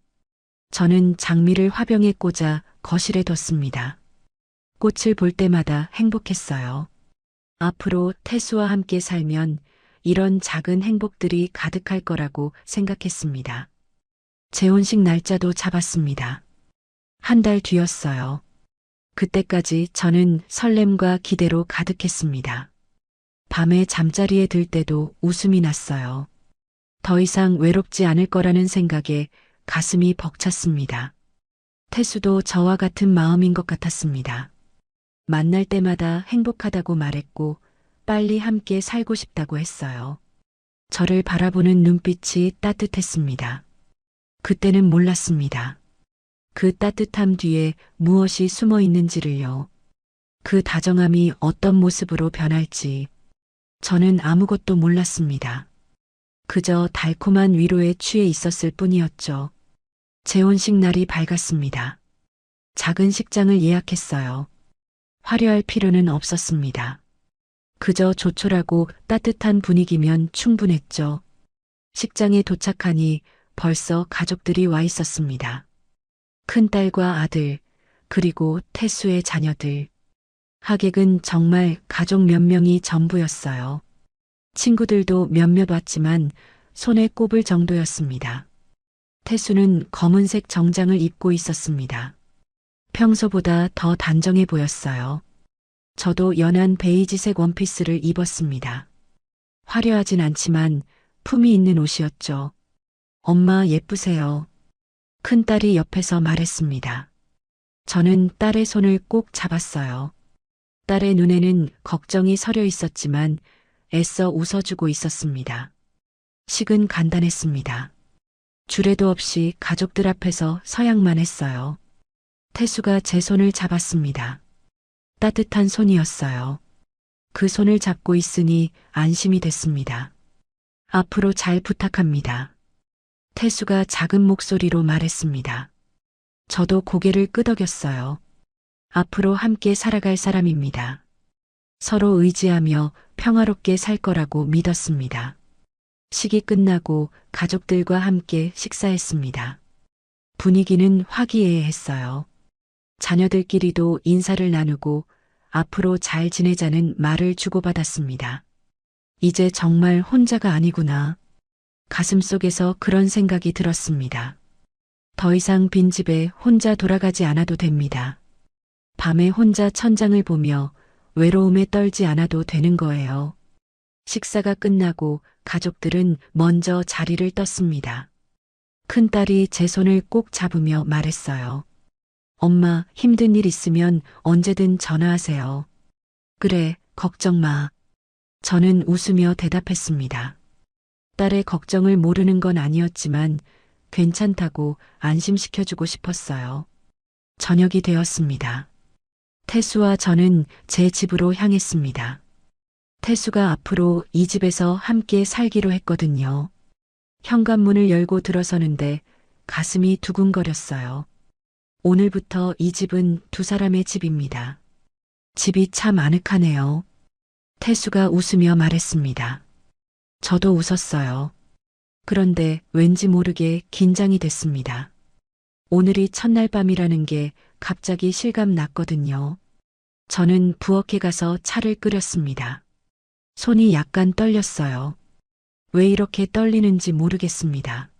저는 장미를 화병에 꽂아 거실에 뒀습니다. 꽃을 볼 때마다 행복했어요. 앞으로 태수와 함께 살면 이런 작은 행복들이 가득할 거라고 생각했습니다. 재혼식 날짜도 잡았습니다. 한 달 뒤였어요. 그때까지 저는 설렘과 기대로 가득했습니다. 밤에 잠자리에 들 때도 웃음이 났어요. 더 이상 외롭지 않을 거라는 생각에 가슴이 벅찼습니다. 태수도 저와 같은 마음인 것 같았습니다. 만날 때마다 행복하다고 말했고 빨리 함께 살고 싶다고 했어요. 저를 바라보는 눈빛이 따뜻했습니다. 그때는 몰랐습니다. 그 따뜻함 뒤에 무엇이 숨어 있는지를요. 그 다정함이 어떤 모습으로 변할지 저는 아무것도 몰랐습니다. 그저 달콤한 위로에 취해 있었을 뿐이었죠. 재혼식 날이 밝았습니다. 작은 식장을 예약했어요. 화려할 필요는 없었습니다. 그저 조촐하고 따뜻한 분위기면 충분했죠. 식장에 도착하니 벌써 가족들이 와 있었습니다. 큰딸과 아들, 그리고 태수의 자녀들. 하객은 정말 가족 몇 명이 전부였어요. 친구들도 몇몇 왔지만 손에 꼽을 정도였습니다. 태수는 검은색 정장을 입고 있었습니다. 평소보다 더 단정해 보였어요. 저도 연한 베이지색 원피스를 입었습니다. 화려하진 않지만 품이 있는 옷이었죠. 엄마 예쁘세요. 큰딸이 옆에서 말했습니다. 저는 딸의 손을 꼭 잡았어요. 딸의 눈에는 걱정이 서려 있었지만 애써 웃어주고 있었습니다. 식은 간단했습니다. 주례도 없이 가족들 앞에서 서양만 했어요. 태수가 제 손을 잡았습니다. 따뜻한 손이었어요. 그 손을 잡고 있으니 안심이 됐습니다. 앞으로 잘 부탁합니다. 태수가 작은 목소리로 말했습니다. 저도 고개를 끄덕였어요. 앞으로 함께 살아갈 사람입니다. 서로 의지하며 평화롭게 살 거라고 믿었습니다. 식이 끝나고 가족들과 함께 식사했습니다. 분위기는 화기애애했어요. 자녀들끼리도 인사를 나누고 앞으로 잘 지내자는 말을 주고받았습니다. 이제 정말 혼자가 아니구나. 가슴속에서 그런 생각이 들었습니다. 더 이상 빈집에 혼자 돌아가지 않아도 됩니다. 밤에 혼자 천장을 보며 외로움에 떨지 않아도 되는 거예요. 식사가 끝나고 가족들은 먼저 자리를 떴습니다. 큰딸이 제 손을 꼭 잡으며 말했어요. 엄마, 힘든 일 있으면 언제든 전화하세요. 그래, 걱정 마. 저는 웃으며 대답했습니다. 딸의 걱정을 모르는 건 아니었지만 괜찮다고 안심시켜주고 싶었어요. 저녁이 되었습니다. 태수와 저는 제 집으로 향했습니다. 태수가 앞으로 이 집에서 함께 살기로 했거든요. 현관문을 열고 들어서는데 가슴이 두근거렸어요. 오늘부터 이 집은 두 사람의 집입니다. 집이 참 아늑하네요. 태수가 웃으며 말했습니다. 저도 웃었어요. 그런데 왠지 모르게 긴장이 됐습니다. 오늘이 첫날 밤이라는 게 갑자기 실감 났거든요. 저는 부엌에 가서 차를 끓였습니다. 손이 약간 떨렸어요. 왜 이렇게 떨리는지 모르겠습니다.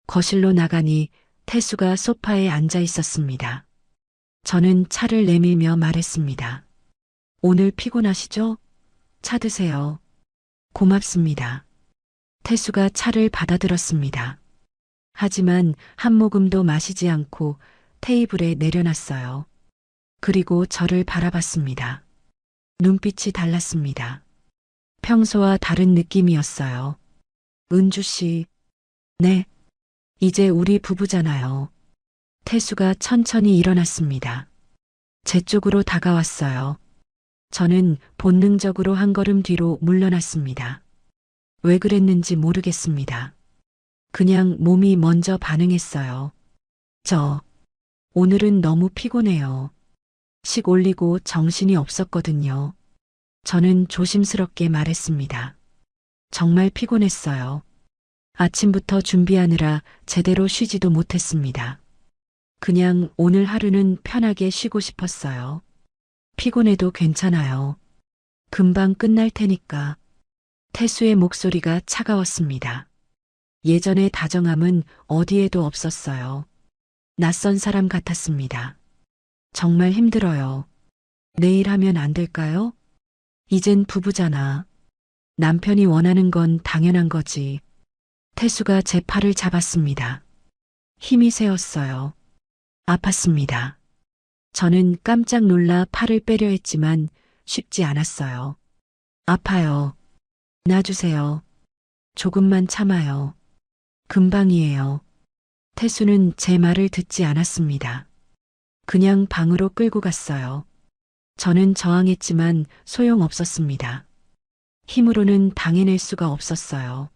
거실로 나가니 태수가 소파에 앉아 있었습니다. 저는 차를 내밀며 말했습니다. 오늘 피곤하시죠? 차 드세요. 고맙습니다. 태수가 차를 받아들었습니다. 하지만 한 모금도 마시지 않고 테이블에 내려놨어요. 그리고 저를 바라봤습니다. 눈빛이 달랐습니다. 평소와 다른 느낌이었어요. 은주 씨, 네, 이제 우리 부부잖아요. 태수가 천천히 일어났습니다. 제 쪽으로 다가왔어요. 저는 본능적으로 한 걸음 뒤로 물러났습니다. 왜 그랬는지 모르겠습니다. 그냥 몸이 먼저 반응했어요. 오늘은 너무 피곤해요. 식 올리고 정신이 없었거든요. 저는 조심스럽게 말했습니다. 정말 피곤했어요. 아침부터 준비하느라 제대로 쉬지도 못했습니다. 그냥 오늘 하루는 편하게 쉬고 싶었어요. 피곤해도 괜찮아요. 금방 끝날 테니까. 태수의 목소리가 차가웠습니다. 예전의 다정함은 어디에도 없었어요. 낯선 사람 같았습니다. 정말 힘들어요. 내일 하면 안 될까요? 이젠 부부잖아. 남편이 원하는 건 당연한 거지. 태수가 제 팔을 잡았습니다. 힘이 세었어요. 아팠습니다. 저는 깜짝 놀라 팔을 빼려 했지만 쉽지 않았어요. 아파요. 놔주세요. 조금만 참아요. 금방이에요. 태수는 제 말을 듣지 않았습니다. 그냥 방으로 끌고 갔어요. 저는 저항했지만 소용없었습니다. 힘으로는 당해낼 수가 없었어요.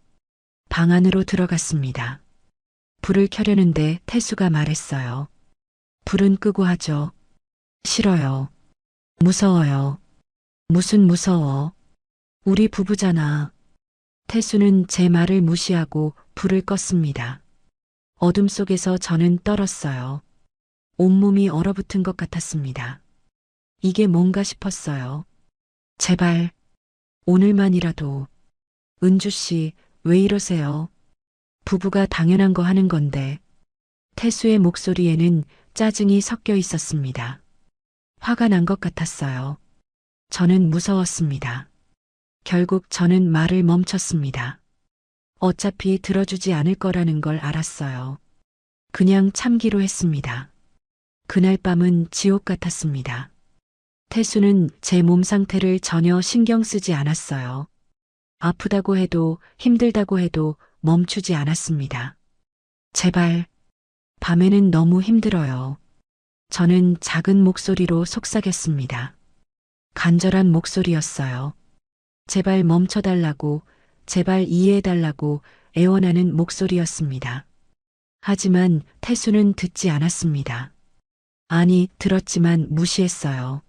방 안으로 들어갔습니다. 불을 켜려는데 태수가 말했어요. 불은 끄고 하죠. 싫어요. 무서워요. 무슨 무서워. 우리 부부잖아. 태수는 제 말을 무시하고 불을 껐습니다. 어둠 속에서 저는 떨었어요. 온몸이 얼어붙은 것 같았습니다. 이게 뭔가 싶었어요. 제발, 오늘만이라도. 은주 씨, 왜 이러세요? 부부가 당연한 거 하는 건데. 태수의 목소리에는 짜증이 섞여 있었습니다. 화가 난 것 같았어요. 저는 무서웠습니다. 결국 저는 말을 멈췄습니다. 어차피 들어주지 않을 거라는 걸 알았어요. 그냥 참기로 했습니다. 그날 밤은 지옥 같았습니다. 태수는 제 몸 상태를 전혀 신경 쓰지 않았어요. 아프다고 해도 힘들다고 해도 멈추지 않았습니다. 제발, 밤에는 너무 힘들어요. 저는 작은 목소리로 속삭였습니다. 간절한 목소리였어요. 제발 멈춰달라고, 제발 이해해달라고 애원하는 목소리였습니다. 하지만 태수는 듣지 않았습니다. 아니, 들었지만 무시했어요.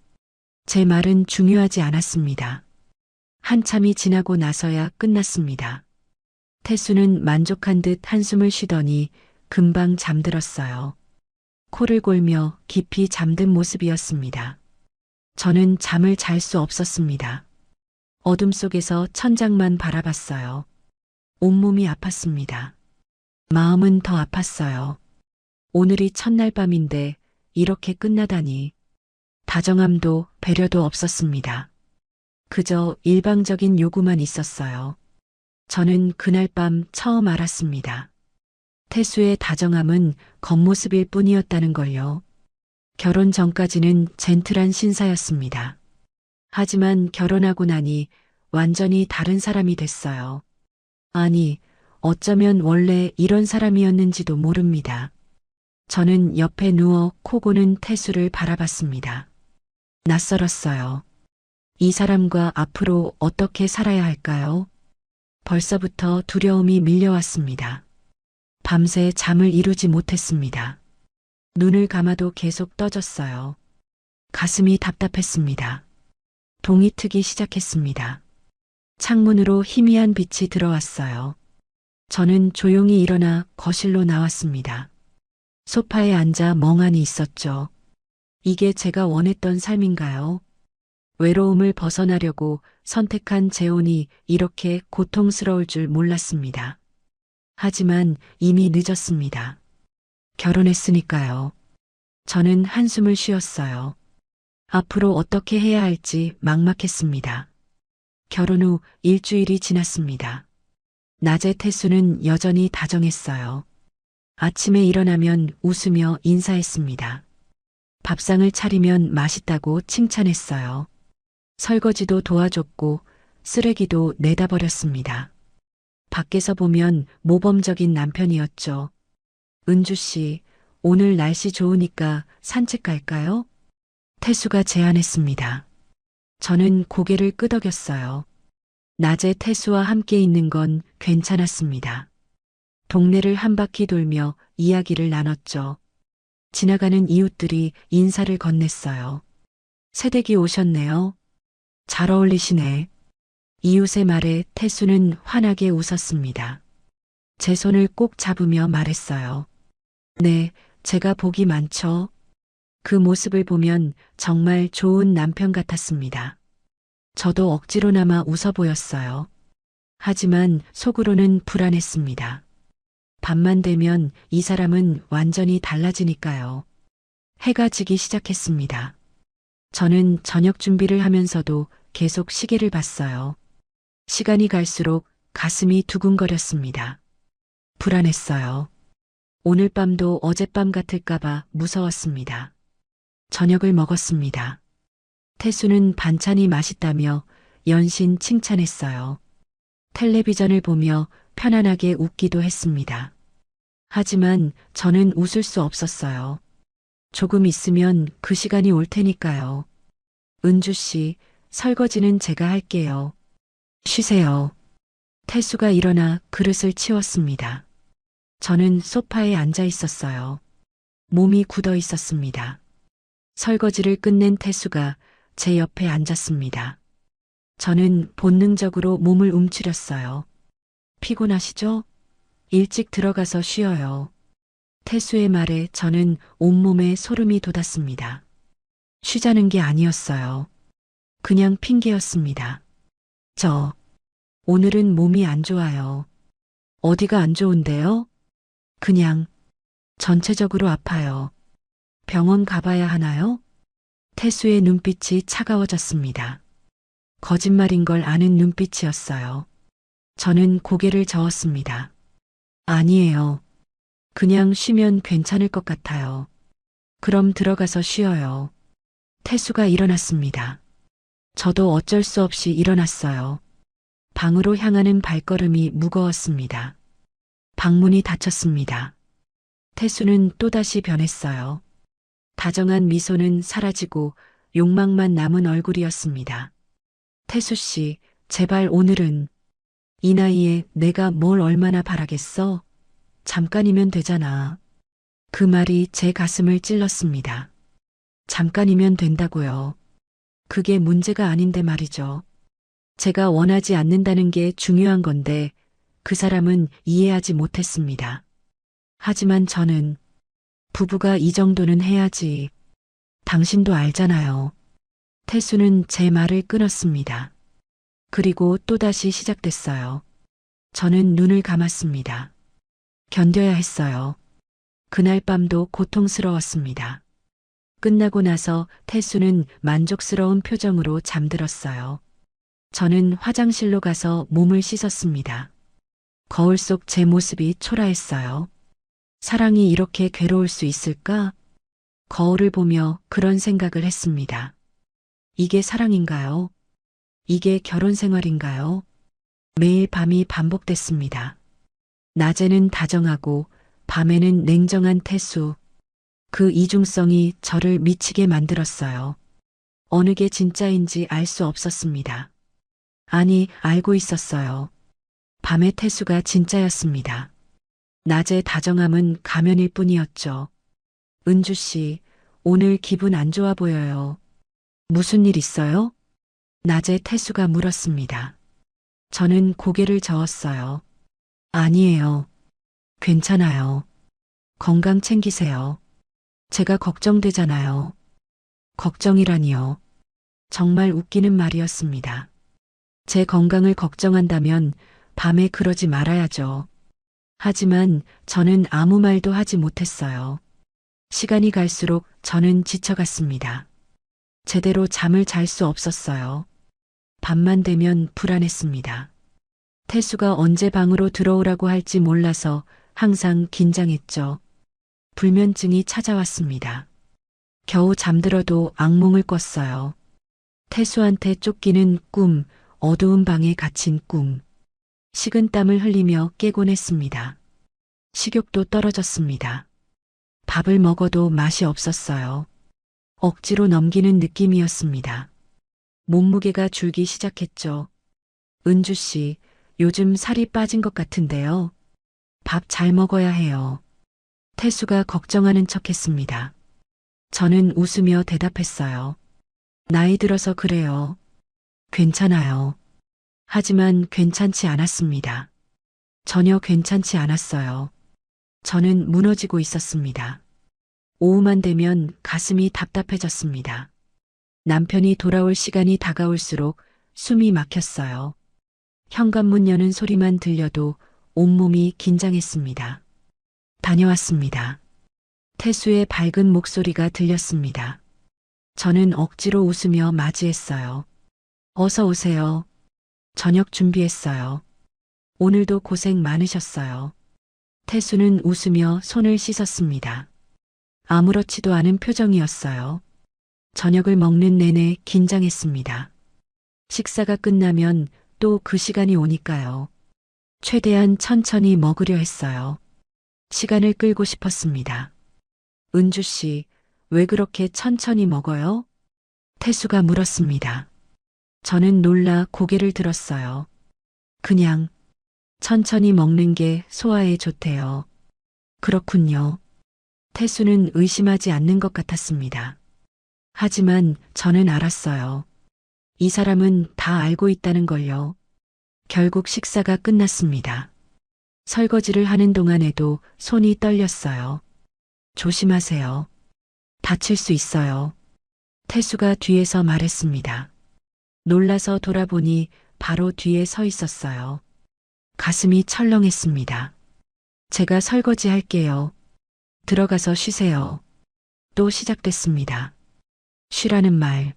제 말은 중요하지 않았습니다. 한참이 지나고 나서야 끝났습니다. 태수는 만족한 듯 한숨을 쉬더니 금방 잠들었어요. 코를 골며 깊이 잠든 모습이었습니다. 저는 잠을 잘 수 없었습니다. 어둠 속에서 천장만 바라봤어요. 온몸이 아팠습니다. 마음은 더 아팠어요. 오늘이 첫날 밤인데 이렇게 끝나다니. 다정함도 배려도 없었습니다. 그저 일방적인 요구만 있었어요. 저는 그날 밤 처음 알았습니다. 태수의 다정함은 겉모습일 뿐이었다는 걸요. 결혼 전까지는 젠틀한 신사였습니다. 하지만 결혼하고 나니 완전히 다른 사람이 됐어요. 아니, 어쩌면 원래 이런 사람이었는지도 모릅니다. 저는 옆에 누워 코 고는 태수를 바라봤습니다. 낯설었어요. 이 사람과 앞으로 어떻게 살아야 할까요? 벌써부터 두려움이 밀려왔습니다. 밤새 잠을 이루지 못했습니다. 눈을 감아도 계속 떠졌어요. 가슴이 답답했습니다. 동이 트기 시작했습니다. 창문으로 희미한 빛이 들어왔어요. 저는 조용히 일어나 거실로 나왔습니다. 소파에 앉아 멍하니 있었죠. 이게 제가 원했던 삶인가요? 외로움을 벗어나려고 선택한 재혼이 이렇게 고통스러울 줄 몰랐습니다. 하지만 이미 늦었습니다. 결혼했으니까요. 저는 한숨을 쉬었어요. 앞으로 어떻게 해야 할지 막막했습니다. 결혼 후 일주일이 지났습니다. 낮에 태수는 여전히 다정했어요. 아침에 일어나면 웃으며 인사했습니다. 밥상을 차리면 맛있다고 칭찬했어요. 설거지도 도와줬고 쓰레기도 내다 버렸습니다. 밖에서 보면 모범적인 남편이었죠. 은주 씨, 오늘 날씨 좋으니까 산책 갈까요? 태수가 제안했습니다. 저는 고개를 끄덕였어요. 낮에 태수와 함께 있는 건 괜찮았습니다. 동네를 한 바퀴 돌며 이야기를 나눴죠. 지나가는 이웃들이 인사를 건넸어요. 새댁이 오셨네요. 잘 어울리시네. 이웃의 말에 태수는 환하게 웃었습니다. 제 손을 꼭 잡으며 말했어요. 네, 제가 복이 많죠. 그 모습을 보면 정말 좋은 남편 같았습니다. 저도 억지로나마 웃어 보였어요. 하지만 속으로는 불안했습니다. 밤만 되면 이 사람은 완전히 달라지니까요. 해가 지기 시작했습니다. 저는 저녁 준비를 하면서도 계속 시계를 봤어요. 시간이 갈수록 가슴이 두근거렸습니다. 불안했어요. 오늘 밤도 어젯밤 같을까봐 무서웠습니다. 저녁을 먹었습니다. 태수는 반찬이 맛있다며 연신 칭찬했어요. 텔레비전을 보며 편안하게 웃기도 했습니다. 하지만 저는 웃을 수 없었어요. 조금 있으면 그 시간이 올 테니까요. 은주 씨, 설거지는 제가 할게요. 쉬세요. 태수가 일어나 그릇을 치웠습니다. 저는 소파에 앉아 있었어요. 몸이 굳어 있었습니다. 설거지를 끝낸 태수가 제 옆에 앉았습니다. 저는 본능적으로 몸을 움츠렸어요. 피곤하시죠? 일찍 들어가서 쉬어요. 태수의 말에 저는 온몸에 소름이 돋았습니다. 쉬자는 게 아니었어요. 그냥 핑계였습니다. 오늘은 몸이 안 좋아요. 어디가 안 좋은데요? 그냥 전체적으로 아파요. 병원 가봐야 하나요? 태수의 눈빛이 차가워졌습니다. 거짓말인 걸 아는 눈빛이었어요. 저는 고개를 저었습니다. 아니에요. 그냥 쉬면 괜찮을 것 같아요. 그럼 들어가서 쉬어요. 태수가 일어났습니다. 저도 어쩔 수 없이 일어났어요. 방으로 향하는 발걸음이 무거웠습니다. 방문이 닫혔습니다. 태수는 또다시 변했어요. 다정한 미소는 사라지고 욕망만 남은 얼굴이었습니다. 태수 씨, 제발 오늘은 이 나이에 내가 뭘 얼마나 바라겠어? 잠깐이면 되잖아. 그 말이 제 가슴을 찔렀습니다. 잠깐이면 된다고요. 그게 문제가 아닌데 말이죠. 제가 원하지 않는다는 게 중요한 건데 그 사람은 이해하지 못했습니다. 하지만 저는 부부가 이 정도는 해야지. 당신도 알잖아요. 태수는 제 말을 끊었습니다. 그리고 또다시 시작됐어요. 저는 눈을 감았습니다. 견뎌야 했어요. 그날 밤도 고통스러웠습니다. 끝나고 나서 태수는 만족스러운 표정으로 잠들었어요. 저는 화장실로 가서 몸을 씻었습니다. 거울 속 제 모습이 초라했어요. 사랑이 이렇게 괴로울 수 있을까? 거울을 보며 그런 생각을 했습니다. 이게 사랑인가요? 이게 결혼 생활인가요? 매일 밤이 반복됐습니다. 낮에는 다정하고 밤에는 냉정한 태수. 그 이중성이 저를 미치게 만들었어요. 어느 게 진짜인지 알 수 없었습니다. 아니, 알고 있었어요. 밤의 태수가 진짜였습니다. 낮의 다정함은 가면일 뿐이었죠. 은주 씨, 오늘 기분 안 좋아 보여요. 무슨 일 있어요? 낮에 태수가 물었습니다. 저는 고개를 저었어요. 아니에요. 괜찮아요. 건강 챙기세요. 제가 걱정되잖아요. 걱정이라니요. 정말 웃기는 말이었습니다. 제 건강을 걱정한다면 밤에 그러지 말아야죠. 하지만 저는 아무 말도 하지 못했어요. 시간이 갈수록 저는 지쳐갔습니다. 제대로 잠을 잘 수 없었어요. 밤만 되면 불안했습니다. 태수가 언제 방으로 들어오라고 할지 몰라서 항상 긴장했죠. 불면증이 찾아왔습니다. 겨우 잠들어도 악몽을 꿨어요. 태수한테 쫓기는 꿈, 어두운 방에 갇힌 꿈. 식은 땀을 흘리며 깨곤 했습니다. 식욕도 떨어졌습니다. 밥을 먹어도 맛이 없었어요. 억지로 넘기는 느낌이었습니다. 몸무게가 줄기 시작했죠. 은주 씨, 요즘 살이 빠진 것 같은데요. 밥 잘 먹어야 해요. 태수가 걱정하는 척 했습니다. 저는 웃으며 대답했어요. 나이 들어서 그래요. 괜찮아요. 하지만 괜찮지 않았습니다. 전혀 괜찮지 않았어요. 저는 무너지고 있었습니다. 오후만 되면 가슴이 답답해졌습니다. 남편이 돌아올 시간이 다가올수록 숨이 막혔어요. 현관문 여는 소리만 들려도 온몸이 긴장했습니다. 다녀왔습니다. 태수의 밝은 목소리가 들렸습니다. 저는 억지로 웃으며 맞이했어요. 어서 오세요. 저녁 준비했어요. 오늘도 고생 많으셨어요. 태수는 웃으며 손을 씻었습니다. 아무렇지도 않은 표정이었어요. 저녁을 먹는 내내 긴장했습니다. 식사가 끝나면 또 그 시간이 오니까요. 최대한 천천히 먹으려 했어요. 시간을 끌고 싶었습니다. 은주 씨, 왜 그렇게 천천히 먹어요? 태수가 물었습니다. 저는 놀라 고개를 들었어요. 그냥 천천히 먹는 게 소화에 좋대요. 그렇군요. 태수는 의심하지 않는 것 같았습니다. 하지만 저는 알았어요. 이 사람은 다 알고 있다는 걸요. 결국 식사가 끝났습니다. 설거지를 하는 동안에도 손이 떨렸어요. 조심하세요. 다칠 수 있어요. 태수가 뒤에서 말했습니다. 놀라서 돌아보니 바로 뒤에 서 있었어요. 가슴이 철렁했습니다. 제가 설거지 할게요. 들어가서 쉬세요. 또 시작됐습니다. 쉬라는 말.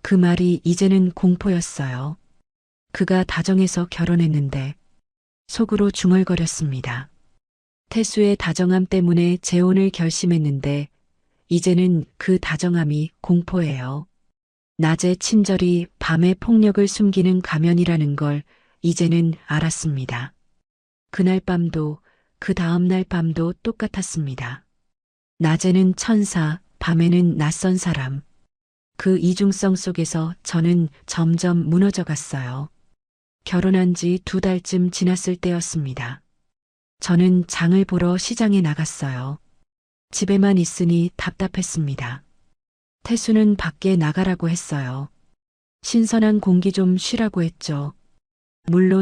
그 말이 이제는 공포였어요. 그가 다정해서 결혼했는데 속으로 중얼거렸습니다. 태수의 다정함 때문에 재혼을 결심했는데 이제는 그 다정함이 공포예요. 낮의 친절이 밤의 폭력을 숨기는 가면이라는 걸 이제는 알았습니다. 그날 밤도 그 다음날 밤도 똑같았습니다. 낮에는 천사, 밤에는 낯선 사람. 그 이중성 속에서 저는 점점 무너져 갔어요. 결혼한 지 2달쯤 지났을 때였습니다. 저는 장을 보러 시장에 나갔어요. 집에만 있으니 답답했습니다. 태수는 밖에 나가라고 했어요. 신선한 공기 좀 쉬라고 했죠. 물론